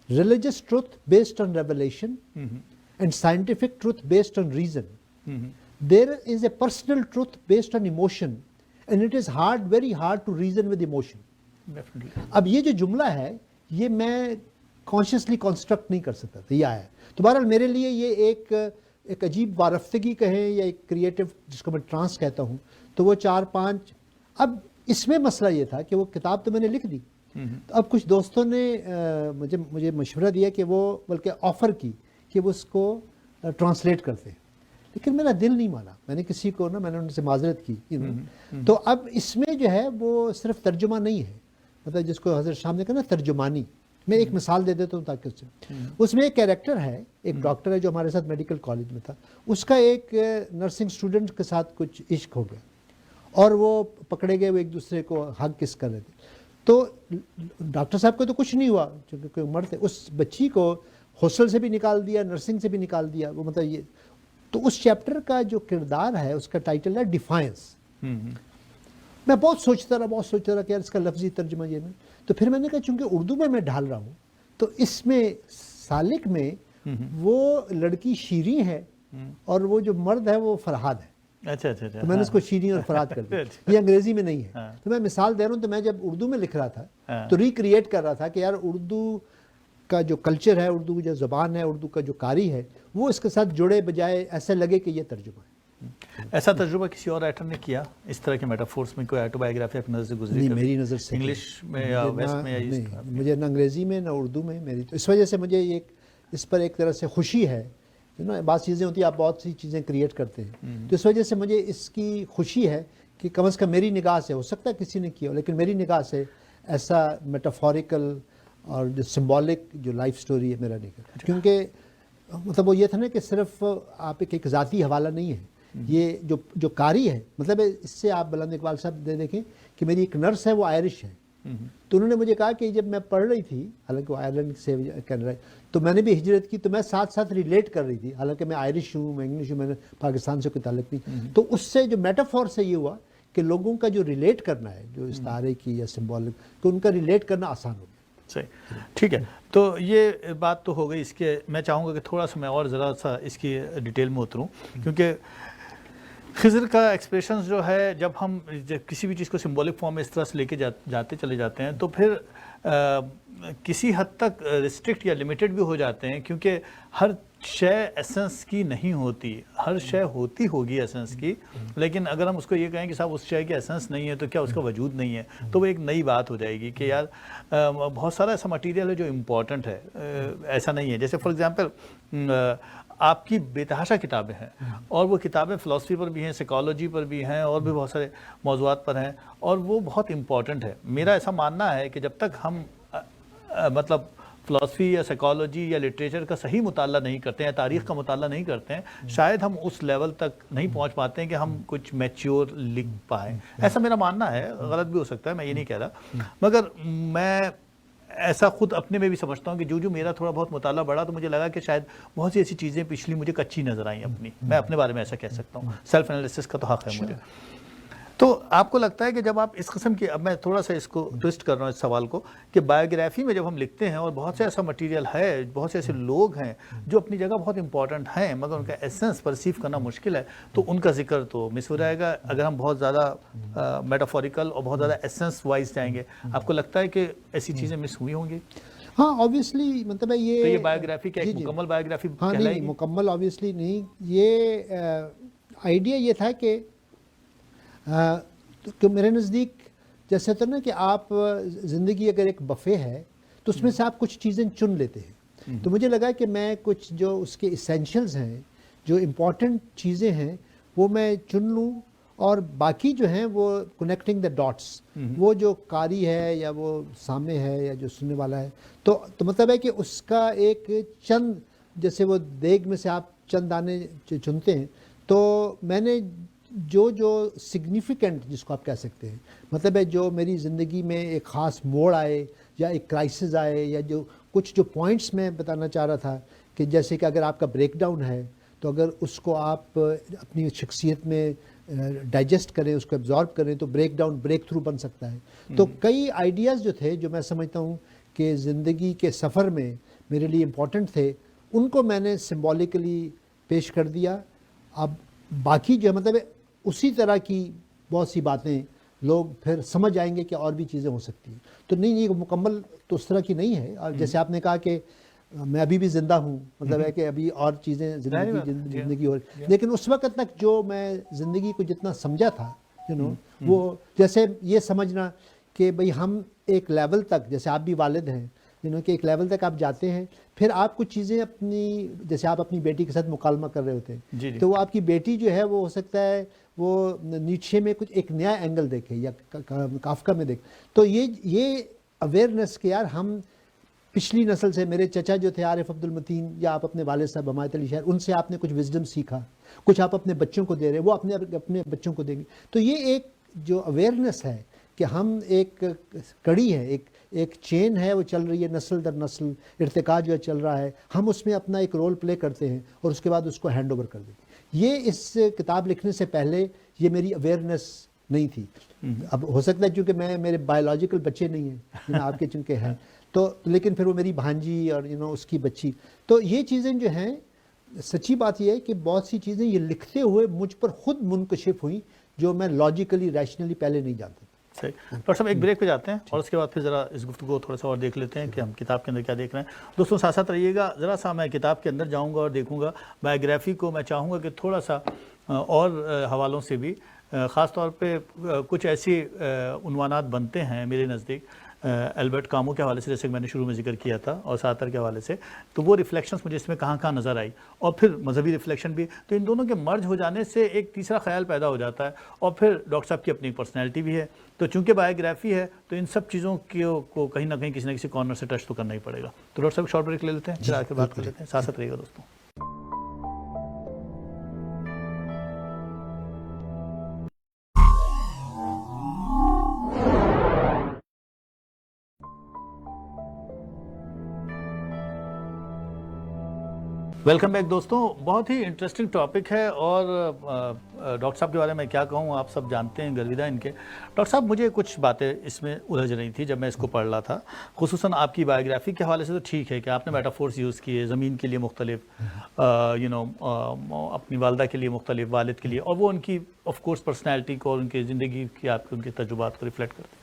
religious truth based on revelation and scientific truth based on reason, there is a personal truth based on emotion and it is hard, very hard to reason with emotion. اب یہ جو جملہ ہے یہ میں consciously construct نہیں کر سکتا تھا, یہ آیا. تو بہرحال میرے لیے یہ ایک عجیب وارفتگی کہیں یا ایک کریٹو جس کو میں ٹرانس کہتا ہوں, تو وہ 4-5. اب اس میں مسئلہ یہ تھا کہ وہ کتاب تو میں نے لکھ دی, تو اب کچھ دوستوں نے مجھے مشورہ دیا کہ وہ بلکہ آفر کی کہ وہ اس کو ٹرانسلیٹ کرتے ہیں, لیکن میرا دل نہیں مانا. میں نے کسی کو میں نے ان سے معذرت کی. تو اب اس میں جو ہے وہ صرف ترجمہ نہیں ہے, مطلب جس کو حضرت شام نے کہا نا ترجمانی. میں ایک مثال دے دیتا ہوں تاکہ اس میں ایک کیریکٹر ہے, ایک ڈاکٹر ہے جو ہمارے ساتھ میڈیکل کالج میں تھا, اس کا ایک نرسنگ اسٹوڈنٹ کے ساتھ کچھ عشق ہو گیا اور وہ پکڑے گئے, وہ ایک دوسرے کو ہگ کس کر رہے تھے. تو ڈاکٹر صاحب کو تو کچھ نہیں ہوا چونکہ کوئی عمر تھے, اس بچی کو ہاسٹل سے بھی نکال دیا, نرسنگ سے بھی نکال دیا. وہ مطلب یہ تو اس چیپٹر کا جو کردار ہے اس کا ٹائٹل ہے ڈیفائنس. میں بہت سوچتا رہا کہ یار اس کا لفظی ترجمہ یہ میں. تو پھر میں نے کہا چونکہ اردو میں ڈھال رہا ہوں تو اس میں سالک میں وہ لڑکی شیریں ہے اور وہ جو مرد ہے وہ فرحاد ہے. اچھا. تو میں نے اس کو شیریں اور فرحاد کر دیا. یہ انگریزی میں نہیں ہے. تو میں مثال دے رہا ہوں, تو میں جب اردو میں لکھ رہا تھا تو ریکریٹ کر رہا تھا کہ یار اردو کا جو کلچر ہے, اردو جو زبان ہے, اردو کا جو قاری ہے, وہ اس کے ساتھ جڑے بجائے ایسے لگے کہ یہ ترجمہ ہے. ایسا تجربہ کسی اور رائٹر نے کیا اس طرح کے میٹافورس میں؟ کوئی آٹوبایوگرافی اپنی نظر سے گزری؟ نہیں, میری نظر سے انگلش میں یا ویسٹ میں یا نہیں, مجھے نہ انگریزی میں نہ اردو میں میری. تو اس وجہ سے مجھے اس پر ایک طرح سے خوشی ہے. بعض چیزیں ہوتی ہیں, آپ بہت سی چیزیں کریٹ کرتے ہیں, تو اس وجہ سے مجھے اس کی خوشی ہے کہ کم از کم میری نگاہ سے, ہو سکتا ہے کسی نے کیا ہو, لیکن میری نگاہ سے ایسا میٹافوریکل اور جو سمبولک جو لائف سٹوری ہے میرا نہیں کرتا. کیونکہ مطلب وہ یہ تھا نا کہ صرف آپ ایک ذاتی حوالہ نہیں ہے, یہ جو قاری ہے, مطلب اس سے آپ بلند اقبال صاحب دیکھیں کہ میری ایک نرس ہے, وہ آئرش ہے. تو انہوں نے مجھے کہا کہ جب میں پڑھ رہی تھی, حالانکہ وہ آئرلینڈ سے کینیڈا, تو میں نے بھی ہجرت کی, تو میں ساتھ ساتھ ریلیٹ کر رہی تھی, حالانکہ میں آئرش ہوں, میں انگلش ہوں, میں نے پاکستان سے کوئی تعلق نہیں. تو اس سے جو میٹافور سے یہ ہوا کہ لوگوں کا جو ریلیٹ کرنا ہے, جو استعارے کی یا سمبولک, تو ان کا ریلیٹ کرنا آسان ہو گیا. صحیح, ٹھیک ہے. تو یہ بات تو ہو گئی. اس کے میں چاہوں گا کہ تھوڑا سا میں اور ذرا سا اس کی ڈیٹیل میں اتروں, کیونکہ خضر کا ایکسپریشنز جو ہے, جب ہم کسی بھی چیز کو سمبولک فارم میں اس طرح سے لے کے چلے جاتے ہیں, تو پھر کسی حد تک ریسٹرکٹ یا لمیٹڈ بھی ہو جاتے ہیں, کیونکہ ہر شے ایسنس کی نہیں ہوتی. ہر شے ہوتی ہوگی ایسنس کی, لیکن اگر ہم اس کو یہ کہیں کہ صاحب اس شے کی ایسنس نہیں ہے تو کیا اس کا وجود نہیں ہے, تو وہ ایک نئی بات ہو جائے گی کہ یار بہت سارا ایسا مٹیریل ہے جو امپورٹنٹ ہے, ایسا نہیں ہے. جیسے فار ایگزامپل آپ کی بے تحاشا کتابیں ہیں, اور وہ کتابیں فلسفی پر بھی ہیں, سائیکالوجی پر بھی ہیں, اور بھی بہت سارے موضوعات پر ہیں, اور وہ بہت امپورٹنٹ ہے. میرا ایسا ماننا ہے کہ جب تک ہم مطلب فلسفی یا سائیکالوجی یا لٹریچر کا صحیح مطالعہ نہیں کرتے ہیں, تاریخ کا مطالعہ نہیں کرتے ہیں, شاید ہم اس لیول تک نہیں پہنچ پاتے ہیں کہ ہم کچھ میچیور لکھ پائیں. ایسا میرا ماننا ہے, غلط بھی ہو سکتا ہے, میں یہ نہیں کہہ رہا, مگر میں ایسا خود اپنے میں بھی سمجھتا ہوں کہ جو میرا تھوڑا بہت مطالعہ بڑھا تو مجھے لگا کہ شاید بہت سی ایسی چیزیں پچھلی مجھے کچی نظر آئیں اپنی. میں اپنے بارے میں ایسا کہہ سکتا ہوں, سیلف انالیسس کا تو حق ہے مجھے. تو آپ کو لگتا ہے کہ جب آپ اس قسم کی, اب میں تھوڑا سا اس کو ٹوسٹ کر رہا ہوں اس سوال کو, کہ بایوگرافی میں جب ہم لکھتے ہیں, اور بہت سے ایسا مٹیریل ہے, بہت سے ایسے لوگ ہیں جو اپنی جگہ بہت امپورٹنٹ ہیں, مگر ان کا ایسنس پرسیو کرنا مشکل ہے, تو ان کا ذکر تو مس ہو جائے گا اگر ہم بہت زیادہ میٹافوریکل اور بہت زیادہ ایسنس وائز جائیں گے. آپ کو لگتا ہے کہ ایسی چیزیں مس ہوئی ہوں گی؟ ہاں آبویسلی, مطلب یہ بایوگرافی کیا ایک مکمل بایوگرافی کہلائے گی؟ مکمل آبویسلی نہیں. یہ آئیڈیا یہ تھا کہ میرے نزدیک جیسے تو نا کہ آپ زندگی اگر ایک بفے ہے تو اس میں سے آپ کچھ چیزیں چن لیتے ہیں. تو مجھے لگا کہ میں کچھ جو اس کے ایسینشلز ہیں, جو امپورٹنٹ چیزیں ہیں, وہ میں چن لوں, اور باقی جو ہیں وہ کنیکٹنگ دا ڈاٹس, وہ جو قاری ہے یا وہ سامنے ہے یا جو سننے والا ہے, تو مطلب ہے کہ اس کا ایک چند, جیسے وہ دیگ میں سے آپ چند دانے چنتے ہیں, تو میں نے جو سگنیفیکنٹ جس کو آپ کہہ سکتے ہیں, مطلب ہے جو میری زندگی میں ایک خاص موڑ آئے یا ایک کرائسس آئے یا جو کچھ جو پوائنٹس میں بتانا چاہ رہا تھا کہ جیسے کہ اگر آپ کا بریک ڈاؤن ہے تو اگر اس کو آپ اپنی شخصیت میں ڈائجسٹ کریں، اس کو ایبزارب کریں تو بریک ڈاؤن بریک تھرو بن سکتا ہے. تو کئی آئیڈیاز جو تھے جو میں سمجھتا ہوں کہ زندگی کے سفر میں میرے لیے امپورٹنٹ تھے، ان کو میں نے سمبولیکلی پیش کر دیا. اب باقی جو مطلب اسی طرح کی بہت سی باتیں لوگ پھر سمجھ آئیں گے کہ اور بھی چیزیں ہو سکتی ہیں. تو نہیں، یہ مکمل تو اس طرح کی نہیں ہے. اور جیسے آپ نے کہا کہ میں ابھی بھی زندہ ہوں، مطلب ہے کہ ابھی اور چیزیں زندگی ہو رہی، لیکن اس وقت تک جو میں زندگی کو جتنا سمجھا تھا وہ جیسے یہ سمجھنا کہ بھئی ہم ایک لیول تک، جیسے آپ بھی والد ہیں کہ ایک لیول تک آپ جاتے ہیں، پھر آپ کچھ چیزیں اپنی، جیسے آپ اپنی بیٹی کے ساتھ مکالمہ کر رہے ہوتے ہیں تو وہ آپ کی بیٹی جو ہے وہ ہو سکتا ہے وہ نیچے میں کچھ ایک نیا اینگل دیکھے یا کافکا میں دیکھے. تو یہ اویئرنیس کہ یار ہم پچھلی نسل سے، میرے چچا جو تھے عارف عبد المتین، یا آپ اپنے والد صاحب حمایت علی شاعر، ان سے آپ نے کچھ وزڈم سیکھا، کچھ آپ اپنے بچوں کو دے رہے ہیں، وہ اپنے بچوں کو دیں گے. تو یہ ایک جو اویئرنیس ہے کہ ہم ایک کڑی ہے، ایک چین ہے، وہ چل رہی ہے نسل در نسل، ارتقاء جو ہے چل رہا ہے، ہم اس میں اپنا ایک رول پلے کرتے ہیں اور اس کے بعد اس کو ہینڈ اوور کر دیں گے. یہ اس کتاب لکھنے سے پہلے یہ میری اویئرنیس نہیں تھی. اب ہو سکتا ہے چونکہ میرے بایولوجیکل بچے نہیں ہیں آپ کے چونکہ ہیں تو، لیکن پھر وہ میری بھانجی اور اس کی بچی. تو یہ چیزیں جو ہیں، سچی بات یہ ہے کہ بہت سی چیزیں یہ لکھتے ہوئے مجھ پر خود منکشف ہوئیں جو میں لاجیکلی ریشنلی پہلے نہیں جانتا. صحیح. ڈاکٹر صاحب ایک بریک پہ جاتے ہیں اور اس کے بعد پھر ذرا اس گفتگو کو تھوڑا سا اور دیکھ لیتے ہیں کہ ہم کتاب کے اندر کیا دیکھ رہے ہیں. دوستوں ساتھ ساتھ رہیے گا. ذرا سا میں کتاب کے اندر جاؤں گا اور دیکھوں گا بایوگرافی کو. میں چاہوں گا کہ تھوڑا سا اور حوالوں سے بھی، خاص طور پہ کچھ ایسی عنوانات بنتے ہیں میرے نزدیک البرٹ کامو کے حوالے سے، جیسے کہ میں نے شروع میں ذکر کیا تھا، اور سارتر کے حوالے سے. تو وہ ریفلیکشنز مجھے اس میں کہاں کہاں نظر آئی، اور پھر مذہبی ریفلیکشن بھی. تو ان دونوں کے مرج ہو جانے سے ایک تیسرا خیال پیدا ہو جاتا ہے، اور پھر ڈاکٹر صاحب کی اپنی پرسنالٹی بھی ہے. تو چونکہ بایوگرافی ہے تو ان سب چیزوں کو کہیں نہ کہیں کسی نہ کسی کارنر سے ٹچ تو کرنا ہی پڑے گا. تو ڈاکٹر صاحب شارٹ بریک لے لیتے ہیں، پھر آ کے بات کر لیتے ہیں. ساتھ ساتھ رہیے گا دوستوں. ویلکم بیک دوستوں. بہت ہی انٹرسٹنگ ٹاپک ہے، اور ڈاکٹر صاحب کے بارے میں کیا کہوں، آپ سب جانتے ہیں، گرویدہ ان کے. ڈاکٹر صاحب مجھے کچھ باتیں اس میں الجھ رہی تھی جب میں اس کو پڑھ رہا تھا، خصوصاً آپ کی بایوگرافی کے حوالے سے. تو ٹھیک ہے کہ آپ نے میٹافورس یوز کیے، زمین کے لیے مختلف، اپنی والدہ کے لیے مختلف، والد کے لیے، اور وہ ان کی آف کورس پرسنالٹی کو اور ان کی زندگی کی، آپ کے ان کے تجربات کو ریفلیکٹ کرتے ہیں.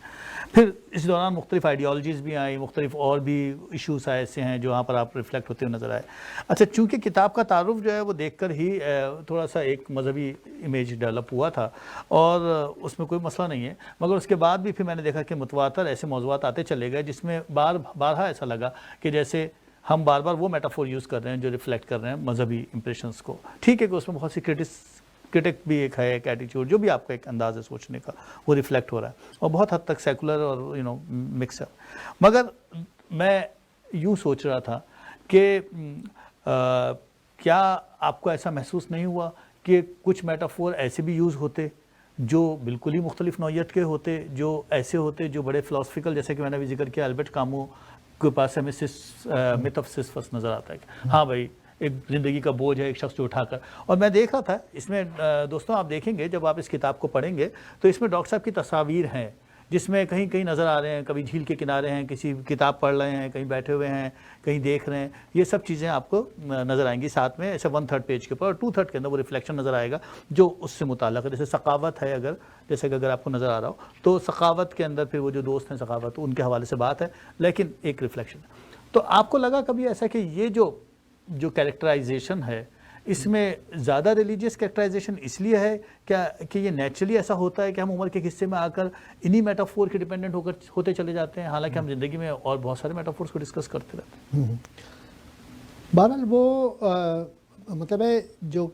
پھر اس دوران مختلف آئیڈیالوجیز بھی آئیں، مختلف اور بھی ایشوز ایسے ہیں جو وہاں پر آپ ریفلیکٹ ہوتے ہوئے نظر آئے. اچھا، چونکہ کتاب کا تعارف جو ہے وہ دیکھ کر ہی تھوڑا سا ایک مذہبی امیج ڈیولپ ہوا تھا، اور اس میں کوئی مسئلہ نہیں ہے، مگر اس کے بعد بھی پھر میں نے دیکھا کہ متواتر ایسے موضوعات آتے چلے گئے جس میں بارہا ایسا لگا کہ جیسے ہم بار بار وہ میٹافور یوز کر رہے ہیں جو ریفلیکٹ کر رہے ہیں مذہبی امپریشنس کو. ٹھیک ہے کہ اس میں بہت سی کرٹک بھی ایک ہے، ایک ایٹیچیوڈ جو بھی آپ کا ایک انداز ہے سوچنے کا، وہ ریفلیکٹ ہو رہا ہے، اور بہت حد تک سیکولر اور مکس ہے. مگر میں یوں سوچ رہا تھا کہ کیا آپ کو ایسا محسوس نہیں ہوا کہ کچھ میٹافور ایسے بھی یوز ہوتے جو بالکل ہی مختلف نوعیت کے ہوتے، جو ایسے ہوتے جو بڑے فلاسفیکل، جیسے کہ میں نے بھی ذکر کیا البرٹ کامو کے پاس ہمیں میتھ آف سسفس نظر آتا ہے کہ ہاں بھائی ایک زندگی کا بوجھ ہے ایک شخص جو اٹھا کر. اور میں دیکھ رہا تھا اس میں دوستوں، آپ دیکھیں گے جب آپ اس کتاب کو پڑھیں گے تو اس میں ڈاکٹر صاحب کی تصاویر ہیں جس میں کہیں کہیں نظر آ رہے ہیں، کبھی جھیل کے کنارے ہیں، کسی کتاب پڑھ رہے ہیں، کہیں بیٹھے ہوئے ہیں، کہیں دیکھ رہے ہیں. یہ سب چیزیں آپ کو نظر آئیں گی ساتھ میں، ایسے 1/3 پیج کے اوپر، اور 2/3 کے اندر وہ ریفلیکشن نظر آئے گا جو اس سے متعلق ہے. جیسے سخاوت ہے، جیسے کہ اگر آپ کو نظر آ رہا ہو تو سخاوت کے اندر پھر وہ جو دوست ہیں سخاوت، ان کے حوالے سے بات ہے، لیکن ایک ریفلیکشن. تو آپ کو لگا کبھی ایسا کہ یہ جو کیریکٹرائزیشن ہے اس میں زیادہ ریلیجیس کیریکٹرائزیشن اس لیے ہے کیا کہ یہ نیچرلی ایسا ہوتا ہے کہ ہم عمر کے حصے میں آ کر انہی میٹافور کے ڈیپینڈنٹ ہوتے چلے جاتے ہیں، حالانکہ ہم زندگی میں اور بہت سارے میٹافورس کو ڈسکس کرتے رہتے ہیں. بہرحال وہ مطلب ہے جو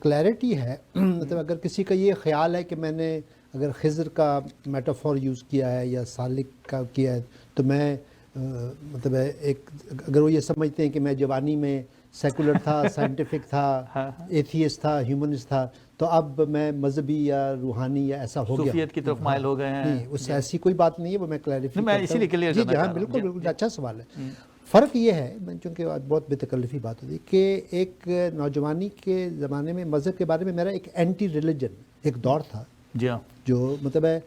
کلیئرٹی ہے، مطلب اگر کسی کا یہ خیال ہے کہ میں نے اگر خضر کا میٹافور یوز کیا ہے یا سالک کا کیا ہے تو میں مطلب ہے ایک، اگر وہ یہ سمجھتے ہیں کہ میں جوانی میں سیکولر تھا، سائنٹیفک تھا، ایتھیسٹ تھا، ہیومنسٹ تھا، تو اب میں مذہبی یا روحانی یا ایسا ہو گیا، صوفیت کی طرف مائل ہو گئے ہیں. نہیں، اس سے ایسی کوئی بات نہیں ہے، وہ میں کلیریفائی میں اسی لیے کلیئر جی ہاں بالکل اچھا سوال ہے. فرق یہ ہے، چونکہ بہت بے تکلفی بات ہوتی ہے، کہ ایک نوجوانی کے زمانے میں مذہب کے بارے میں میرا ایک اینٹی ریلیجن ایک دور تھا، جی ہاں، جو مطلب ہے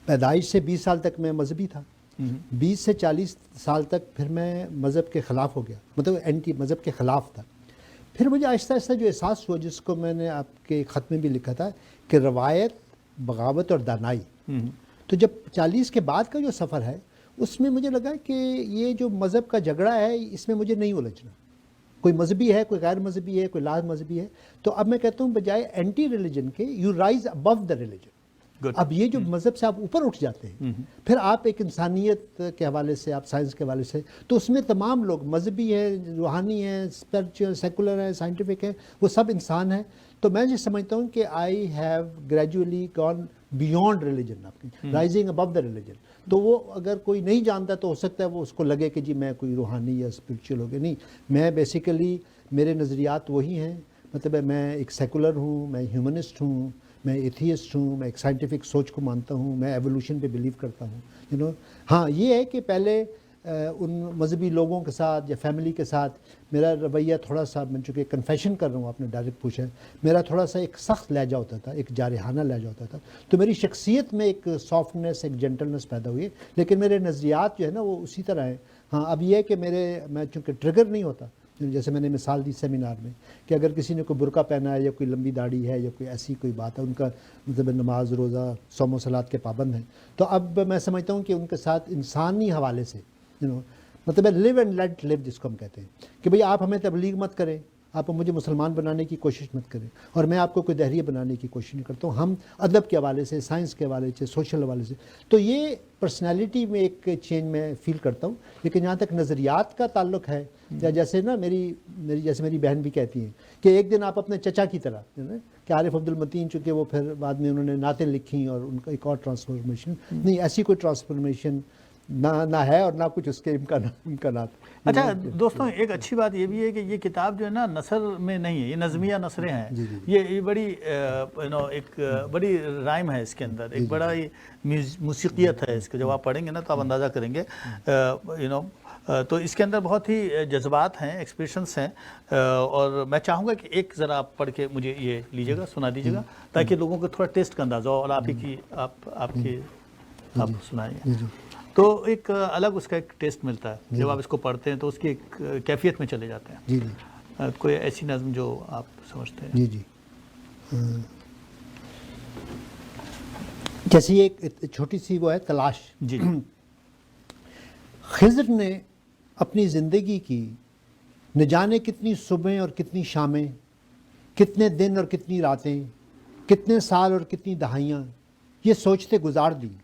پیدائش سے 20 سال تک میں مذہبی تھا، 20 سے 40 سال تک پھر میں مذہب کے خلاف ہو گیا، مطلب اینٹی مذہب کے خلاف تھا. پھر مجھے آہستہ آہستہ جو احساس ہوا، جس کو میں نے آپ کے خط میں بھی لکھا تھا، کہ روایت، بغاوت اور دانائی. تو جب 40 کے بعد کا جو سفر ہے اس میں مجھے لگا کہ یہ جو مذہب کا جھگڑا ہے اس میں مجھے نہیں الجھنا. کوئی مذہبی ہے، کوئی غیر مذہبی ہے، کوئی لا مذہبی ہے. تو اب میں کہتا ہوں بجائے اینٹی ریلیجن کے you rise above the religion. اب یہ جو مذہب سے آپ اوپر اٹھ جاتے ہیں، پھر آپ ایک انسانیت کے حوالے سے، آپ سائنس کے حوالے سے، تو اس میں تمام لوگ مذہبی ہیں، روحانی ہیں، اسپرچل، سیکولر ہیں، سائنٹیفک ہیں، وہ سب انسان ہیں. تو میں یہ سمجھتا ہوں کہ I have gradually gone beyond religion, آپ کی رائزنگ ابو دا ریلیجن. تو وہ اگر کوئی نہیں جانتا تو ہو سکتا ہے وہ اس کو لگے کہ جی میں کوئی روحانی یا اسپرچل ہو گیا. نہیں، میں بیسیکلی میرے نظریات وہی ہیں. مطلب ہے میں ایک سیکولر ہوں، میں ہیومنسٹ ہوں، میں ایتھیسٹ ہوں، میں ایک سائنٹیفک سوچ کو مانتا ہوں، میں ایولیوشن پہ بلیو کرتا ہوں. ہاں یہ ہے کہ پہلے ان مذہبی لوگوں کے ساتھ یا فیملی کے ساتھ میرا رویہ تھوڑا سا، میں چونکہ کنفیشن کر رہا ہوں، آپ نے ڈائریکٹ پوچھا ہے، میرا تھوڑا سا ایک سخت لہجہ ہوتا تھا، ایک جارحانہ لہجہ ہوتا تھا. تو میری شخصیت میں ایک سافٹنس، ایک جینٹلنس پیدا ہوئی ہے، لیکن میرے نظریات جو ہے نا وہ اسی طرح ہیں. ہاں اب یہ ہے کہ میں چونکہ ٹریگر نہیں ہوتا، جیسے میں نے مثال دی سیمینار میں کہ اگر کسی نے کوئی برقع پہنا ہے یا کوئی لمبی داڑھی ہے یا کوئی ایسی کوئی بات ہے، ان کا مطلب نماز روزہ صوم و صلات کے پابند ہیں، تو اب میں سمجھتا ہوں کہ ان کے ساتھ انسانی حوالے سے مطلب لیو اینڈ لیٹ لیو، جس کو ہم کہتے ہیں کہ بھئی آپ ہمیں تبلیغ مت کریں، آپ مجھے مسلمان بنانے کی کوشش مت کریں، اور میں آپ کو کوئی دہریہ بنانے کی کوشش نہیں کرتا ہوں. ہم ادب کے حوالے سے، سائنس کے حوالے سے، سوشل حوالے سے، تو یہ پرسنالٹی میں ایک چینج میں فیل کرتا ہوں. لیکن جہاں تک نظریات کا تعلق ہے، یا جیسے نا میری بہن بھی کہتی ہیں کہ ایک دن آپ اپنے چچا کی طرح، کہ عارف عبد المتین، چونکہ وہ پھر بعد میں انہوں نے نعتیں لکھی اور ان کا ایک اور ٹرانسفارمیشن، نہیں ایسی کوئی ٹرانسفارمیشن نہ ہے اور نہ کچھ اس کے امکانات. اچھا دوستوں، ایک اچھی بات یہ بھی ہے کہ یہ کتاب جو ہے نا نثر میں نہیں ہے، یہ نظمیہ نثریں ہیں. یہ بڑی ایک بڑی رائم ہے اس کے اندر، ایک بڑا ہی موسیقیت ہے اس کے. جب آپ پڑھیں گے نا تو آپ اندازہ کریں گے. تو اس کے اندر بہت ہی جذبات ہیں، ایکسپریشنس ہیں، اور میں چاہوں گا کہ ایک ذرا آپ پڑھ کے مجھے یہ لیجیے گا، سنا دیجیے گا، تاکہ لوگوں کو تھوڑا ٹیسٹ کا اندازہ ہو، اور آپ سنائیں گے تو ایک الگ اس کا ایک ٹیسٹ ملتا ہے. جب آپ اس کو پڑھتے ہیں تو اس کی ایک کیفیت میں چلے جاتے ہیں. جی کوئی ایسی نظم جو آپ سمجھتے ہیں؟ جی جیسی ایک چھوٹی سی وہ ہے تلاش. جی خضر نے اپنی زندگی کی نہ جانے کتنی صبحیں اور کتنی شامیں، کتنے دن اور کتنی راتیں، کتنے سال اور کتنی دہائیاں یہ سوچتے گزار دی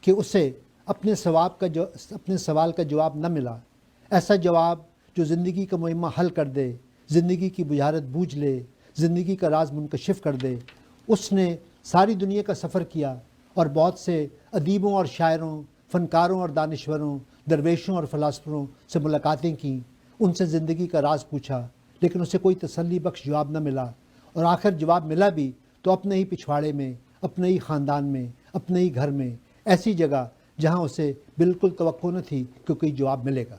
کہ اسے اپنے سوال کا جواب نہ ملا. ایسا جواب جو زندگی کا معمہ حل کر دے، زندگی کی بجھارت بوجھ لے، زندگی کا راز منکشف کر دے. اس نے ساری دنیا کا سفر کیا اور بہت سے ادیبوں اور شاعروں، فنکاروں اور دانشوروں، درویشوں اور فلاسفروں سے ملاقاتیں کیں، ان سے زندگی کا راز پوچھا، لیکن اسے کوئی تسلی بخش جواب نہ ملا. اور آخر جواب ملا بھی تو اپنے ہی پچھواڑے میں، اپنے ہی خاندان میں، اپنے ہی گھر میں، ایسی جگہ جہاں اسے بالکل توقع نہ تھی کہ کوئی جواب ملے گا.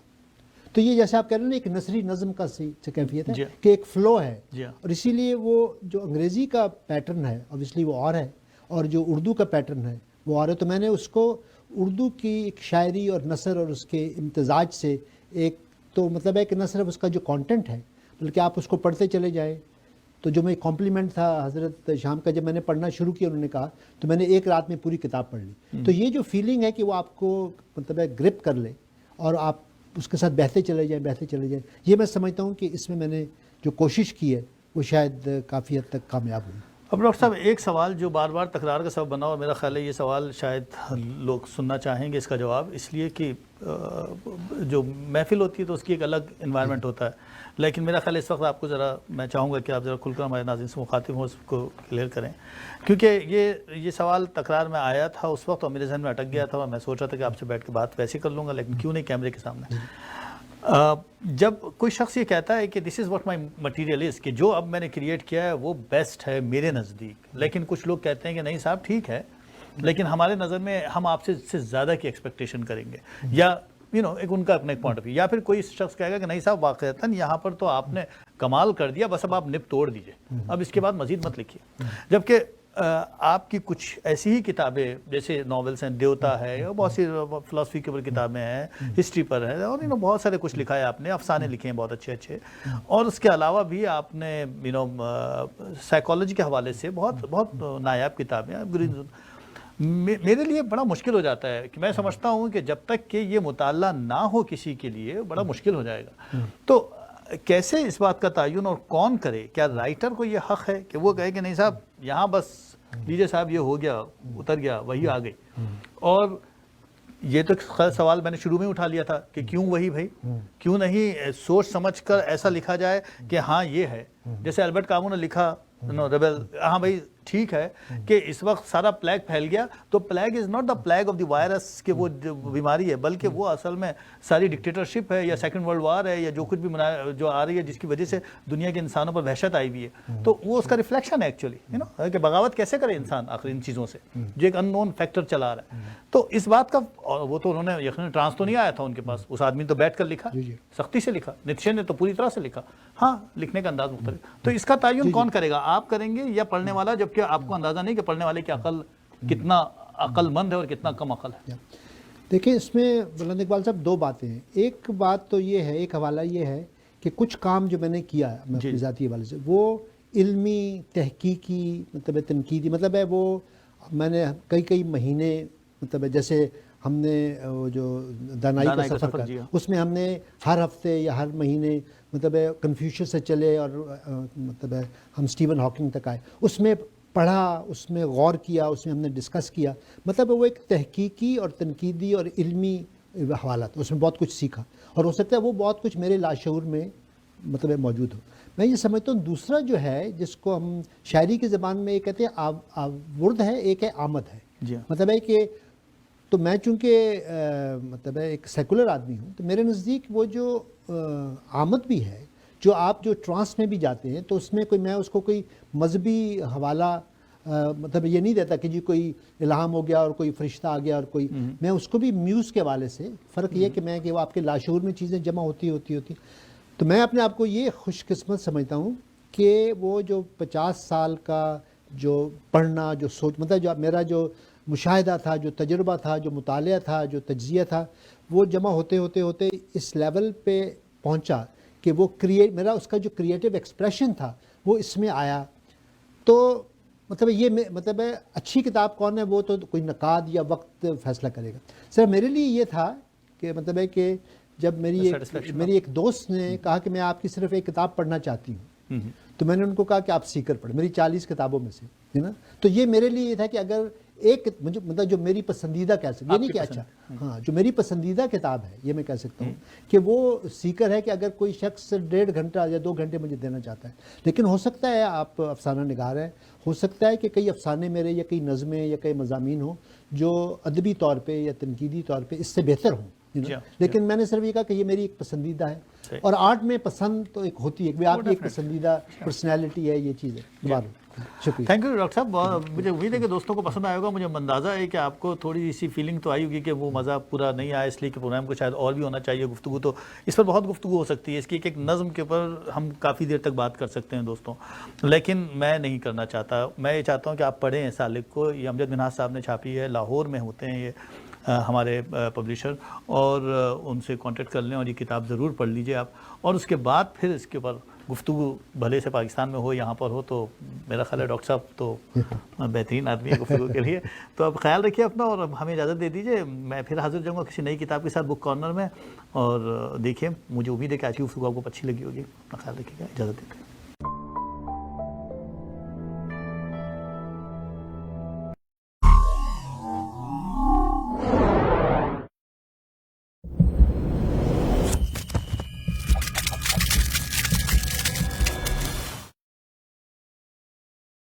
تو یہ جیسے آپ کہہ رہے ہیں نا، ایک نثری نظم کا کیفیت ہے کہ ایک فلو ہے. اور اسی لیے وہ جو انگریزی کا پیٹرن ہے اوبویسلی وہ اور ہے، اور جو اردو کا پیٹرن ہے وہ اور ہے. تو میں نے اس کو اردو کی ایک شاعری اور نثر اور اس کے امتزاج سے ایک تو مطلب ہے کہ نہ صرف اس کا جو کانٹینٹ ہے بلکہ آپ اس کو پڑھتے چلے جائیں. تو جو میں کمپلیمنٹ تھا حضرت شام کا، جب میں نے پڑھنا شروع کیا انہوں نے کہا تو میں نے ایک رات میں پوری کتاب پڑھ لی. تو یہ جو فیلنگ ہے کہ وہ آپ کو مطلب ہے گرپ کر لے اور آپ اس کے ساتھ بہتے چلے جائیں، یہ میں سمجھتا ہوں کہ اس میں نے جو کوشش کی ہے وہ شاید کافی حد تک کامیاب ہوئی. اب ڈاکٹر صاحب ایک سوال جو بار بار تکرار کا سبب بنا، اور میرا خیال ہے یہ سوال شاید لوگ سننا چاہیں گے اس کا جواب، اس لیے کہ جو محفل ہوتی ہے تو اس کی ایک الگ انوائرمنٹ ہوتا ہے. لیکن میرا خیال ہے اس وقت آپ کو ذرا میں چاہوں گا کہ آپ ذرا کھل کر ہمارے ناظرین سے مخاطب ہوں، اس کو کلیئر کریں، کیونکہ یہ سوال تکرار میں آیا تھا اس وقت اور میرے ذہن میں اٹک گیا تھا، اور میں سوچ رہا تھا کہ آپ سے بیٹھ کے بات ویسے کر لوں گا، لیکن کیوں نہیں کیمرے کے سامنے. جب کوئی شخص یہ کہتا ہے کہ دس is what my material is, کہ جو اب میں نے کریٹ کیا ہے وہ بیسٹ ہے میرے نزدیک، لیکن کچھ لوگ کہتے ہیں کہ نہیں صاحب ٹھیک ہے لیکن ہمارے نظر میں ہم آپ سے زیادہ کی ایکسپیکٹیشن کریں گے، یا ایک ان کا اپنا ایک پوائنٹ آف ویو. یا پھر کوئی شخص کہے گا کہ نہیں صاحب واقعتاً یہاں پر تو آپ نے کمال کر دیا, بس اب آپ نب توڑ دیجئے, اب اس کے بعد مزید مت لکھیے. جبکہ آپ کی کچھ ایسی ہی کتابیں جیسے ناولس ہیں, دیوتا ہے, بہت سی فلسفی کے اوپر کتابیں ہیں, ہسٹری پر ہے, اور بہت سارے کچھ لکھا ہے آپ نے, افسانے لکھے ہیں بہت اچھے اچھے, اور اس کے علاوہ بھی آپ نے سائیکالوجی کے حوالے سے بہت بہت نایاب کتابیں ہیں. میرے لیے بڑا مشکل ہو جاتا ہے کہ میں سمجھتا ہوں کہ جب تک کہ یہ مطالعہ نہ ہو کسی کے لیے بڑا مشکل ہو جائے گا. تو کیسے اس بات کا تعین اور کون کرے؟ کیا رائٹر کو یہ حق ہے کہ وہ کہے کہ نہیں صاحب یہاں بس لیجیے صاحب یہ ہو گیا, اتر گیا, وہی آ گئی؟ اور یہ تو سوال میں نے شروع میں اٹھا لیا تھا کہ کیوں وہی بھائی, کیوں نہیں سوچ سمجھ کر ایسا لکھا جائے کہ ہاں یہ ہے, جیسے البرٹ کامو نے لکھا ریبل, ہاں بھائی ٹھیک ہے کہ اس وقت سارا پلیگ پھیل گیا, تو plague is not the plague of the virus کہ وہ بیماری ہے, بلکہ وہ اصل میں ساری ڈکٹیٹرشپ ہے یا سیکنڈ ورلڈ وار ہے یا جو کچھ بھی جو آ رہی ہے جس کی وجہ سے دنیا کے انسانوں پر وحشت آئی ہوئی ہے, تو وہ اس کا ریفلیکشن ہے ایکچولی کہ بغاوت کیسے کرے انسان آخر ان چیزوں سے جو ایک ان نون فیکٹر چلا رہا ہے. تو اس بات کا, وہ تو انہوں نے یقیناً ٹرانس تو نہیں آیا تھا ان کے پاس, اس آدمی نے تو بیٹھ کر لکھا, سختی سے لکھا, نیتشے نے تو پوری طرح سے لکھا, ہاں لکھنے کا انداز مختلف. تو اس کا تعین کون کرے گا, آپ کریں گے یا پڑھنے والا؟ جبکہ آپ کو اندازہ نہیں کہ پڑھنے والے کی عقل کتنا عقل مند ہے اور کتنا کم عقل ہے. دیکھیں اس میں بلند اقبال صاحب دو باتیں ہیں. ایک بات تو یہ ہے, ایک حوالہ یہ ہے کہ کچھ کام جو میں نے کیا ہے اپنے ذاتی حوالے سے, وہ علمی تحقیقی مطلب تنقیدی مطلب ہے, وہ میں نے کئی مہینے مطلب جیسے ہم نے وہ جو دانائی کا سفر کا, اس میں ہم نے ہر ہفتے یا ہر مہینے مطلب کنفیوشس سے چلے اور مطلب ہم اسٹیون ہاکنگ تک آئے, اس میں پڑھا, اس میں غور کیا, اس میں ہم نے ڈسکس کیا, مطلب وہ ایک تحقیقی اور تنقیدی اور علمی حوالہ تھا, اس میں بہت کچھ سیکھا, اور ہو سکتا ہے وہ بہت کچھ میرے لاشعور میں مطلب موجود ہو. میں یہ سمجھتا ہوں دوسرا جو ہے جس کو ہم شاعری کی زبان میں یہ کہتے ہیں آورد ہے, ایک ہے آمد ہے. مطلب ہے کہ تو میں چونکہ مطلب ایک سیکولر آدمی ہوں, تو میرے نزدیک وہ جو آمد بھی ہے, جو آپ جو ٹرانس میں بھی جاتے ہیں, تو اس میں کوئی میں اس کو کوئی مذہبی حوالہ مطلب یہ نہیں دیتا کہ جی کوئی الہام ہو گیا اور کوئی فرشتہ آ گیا اور کوئی, میں اس کو بھی میوز کے حوالے سے فرق یہ کہ میں کہ وہ آپ کے لاشعور میں چیزیں جمع ہوتی. تو میں اپنے آپ کو یہ خوش قسمت سمجھتا ہوں کہ وہ جو 50 سال کا جو پڑھنا, جو سوچ مطلب جو میرا جو مشاہدہ تھا, جو تجربہ تھا, جو مطالعہ تھا, جو تجزیہ تھا, وہ جمع ہوتے اس لیول پہ پہنچا کہ وہ میرا اس کا جو کریٹیو ایکسپریشن تھا وہ اس میں آیا. تو مطلب یہ مطلب اچھی کتاب کون ہے وہ تو کوئی نقاد یا وقت فیصلہ کرے گا. سر میرے لیے یہ تھا کہ مطلب ہے کہ جب میری ایک دوست نے کہا کہ میں آپ کی صرف ایک کتاب پڑھنا چاہتی ہوں, تو میں نے ان کو کہا کہ آپ سیکر پڑھیں, میری 40 کتابوں میں سے, ہے نا. تو یہ میرے لیے یہ تھا کہ اگر ایک مطلب جو میری پسندیدہ کہہ سکتے, یہ نہیں کہ اچھا, ہاں جو میری پسندیدہ کتاب ہے یہ میں کہہ سکتا ہوں کہ وہ سیکر ہے, کہ اگر کوئی شخص 1.5 گھنٹہ یا 2 گھنٹے مجھے دینا چاہتا ہے. لیکن ہو سکتا ہے آپ افسانہ نگار ہیں, ہو سکتا ہے کہ کئی افسانے میرے یا کئی نظمیں یا کئی مضامین ہوں جو ادبی طور پہ یا تنقیدی طور پہ اس سے بہتر ہوں, لیکن میں نے صرف یہ کہا کہ یہ میری ایک پسندیدہ ہے. اور آرٹ میں پسند تو ایک ہوتی ہے کہ آپ کی ایک پسندیدہ پرسنالٹی ہے, یہ چیز ہے. شکریہ. تھینک یو ڈاکٹر صاحب. مجھے امید ہے کہ دوستوں کو پسند آئے ہوگا. مجھے اندازہ ہے کہ آپ کو تھوڑی سی فیلنگ تو آئی ہوگی کہ وہ مزہ پورا نہیں آیا, اس لیے کہ پروگرام کو شاید اور بھی ہونا چاہیے. گفتگو تو اس پر بہت گفتگو ہو سکتی ہے, اس کی ایک نظم کے اوپر ہم کافی دیر تک بات کر سکتے ہیں دوستوں, لیکن میں نہیں کرنا چاہتا. میں یہ چاہتا ہوں کہ آپ پڑھیں سالک کو. یہ امجد منہاج صاحب نے چھاپی ہے, لاہور میں ہوتے ہیں یہ ہمارے پبلشر, اور ان سے کانٹیکٹ کر لیں اور یہ کتاب ضرور پڑھ لیجئے آپ. اور اس کے بعد پھر اس کے اوپر گفتگو بھلے سے پاکستان میں ہو, یہاں پر ہو, تو میرا خیال ہے ڈاکٹر صاحب تو بہترین آدمی ہے گفتگو کے لیے. تو اب خیال رکھیے اپنا اور ہمیں اجازت دے دیجئے. میں پھر حاضر جاؤں گا کسی نئی کتاب کے ساتھ بک کارنر میں, اور دیکھیے مجھے امید ہے کہ آج کی گفتگو آپ کو اچھی لگی ہوگی. اپنا خیال رکھیے گا, اجازت دیتے ہیں.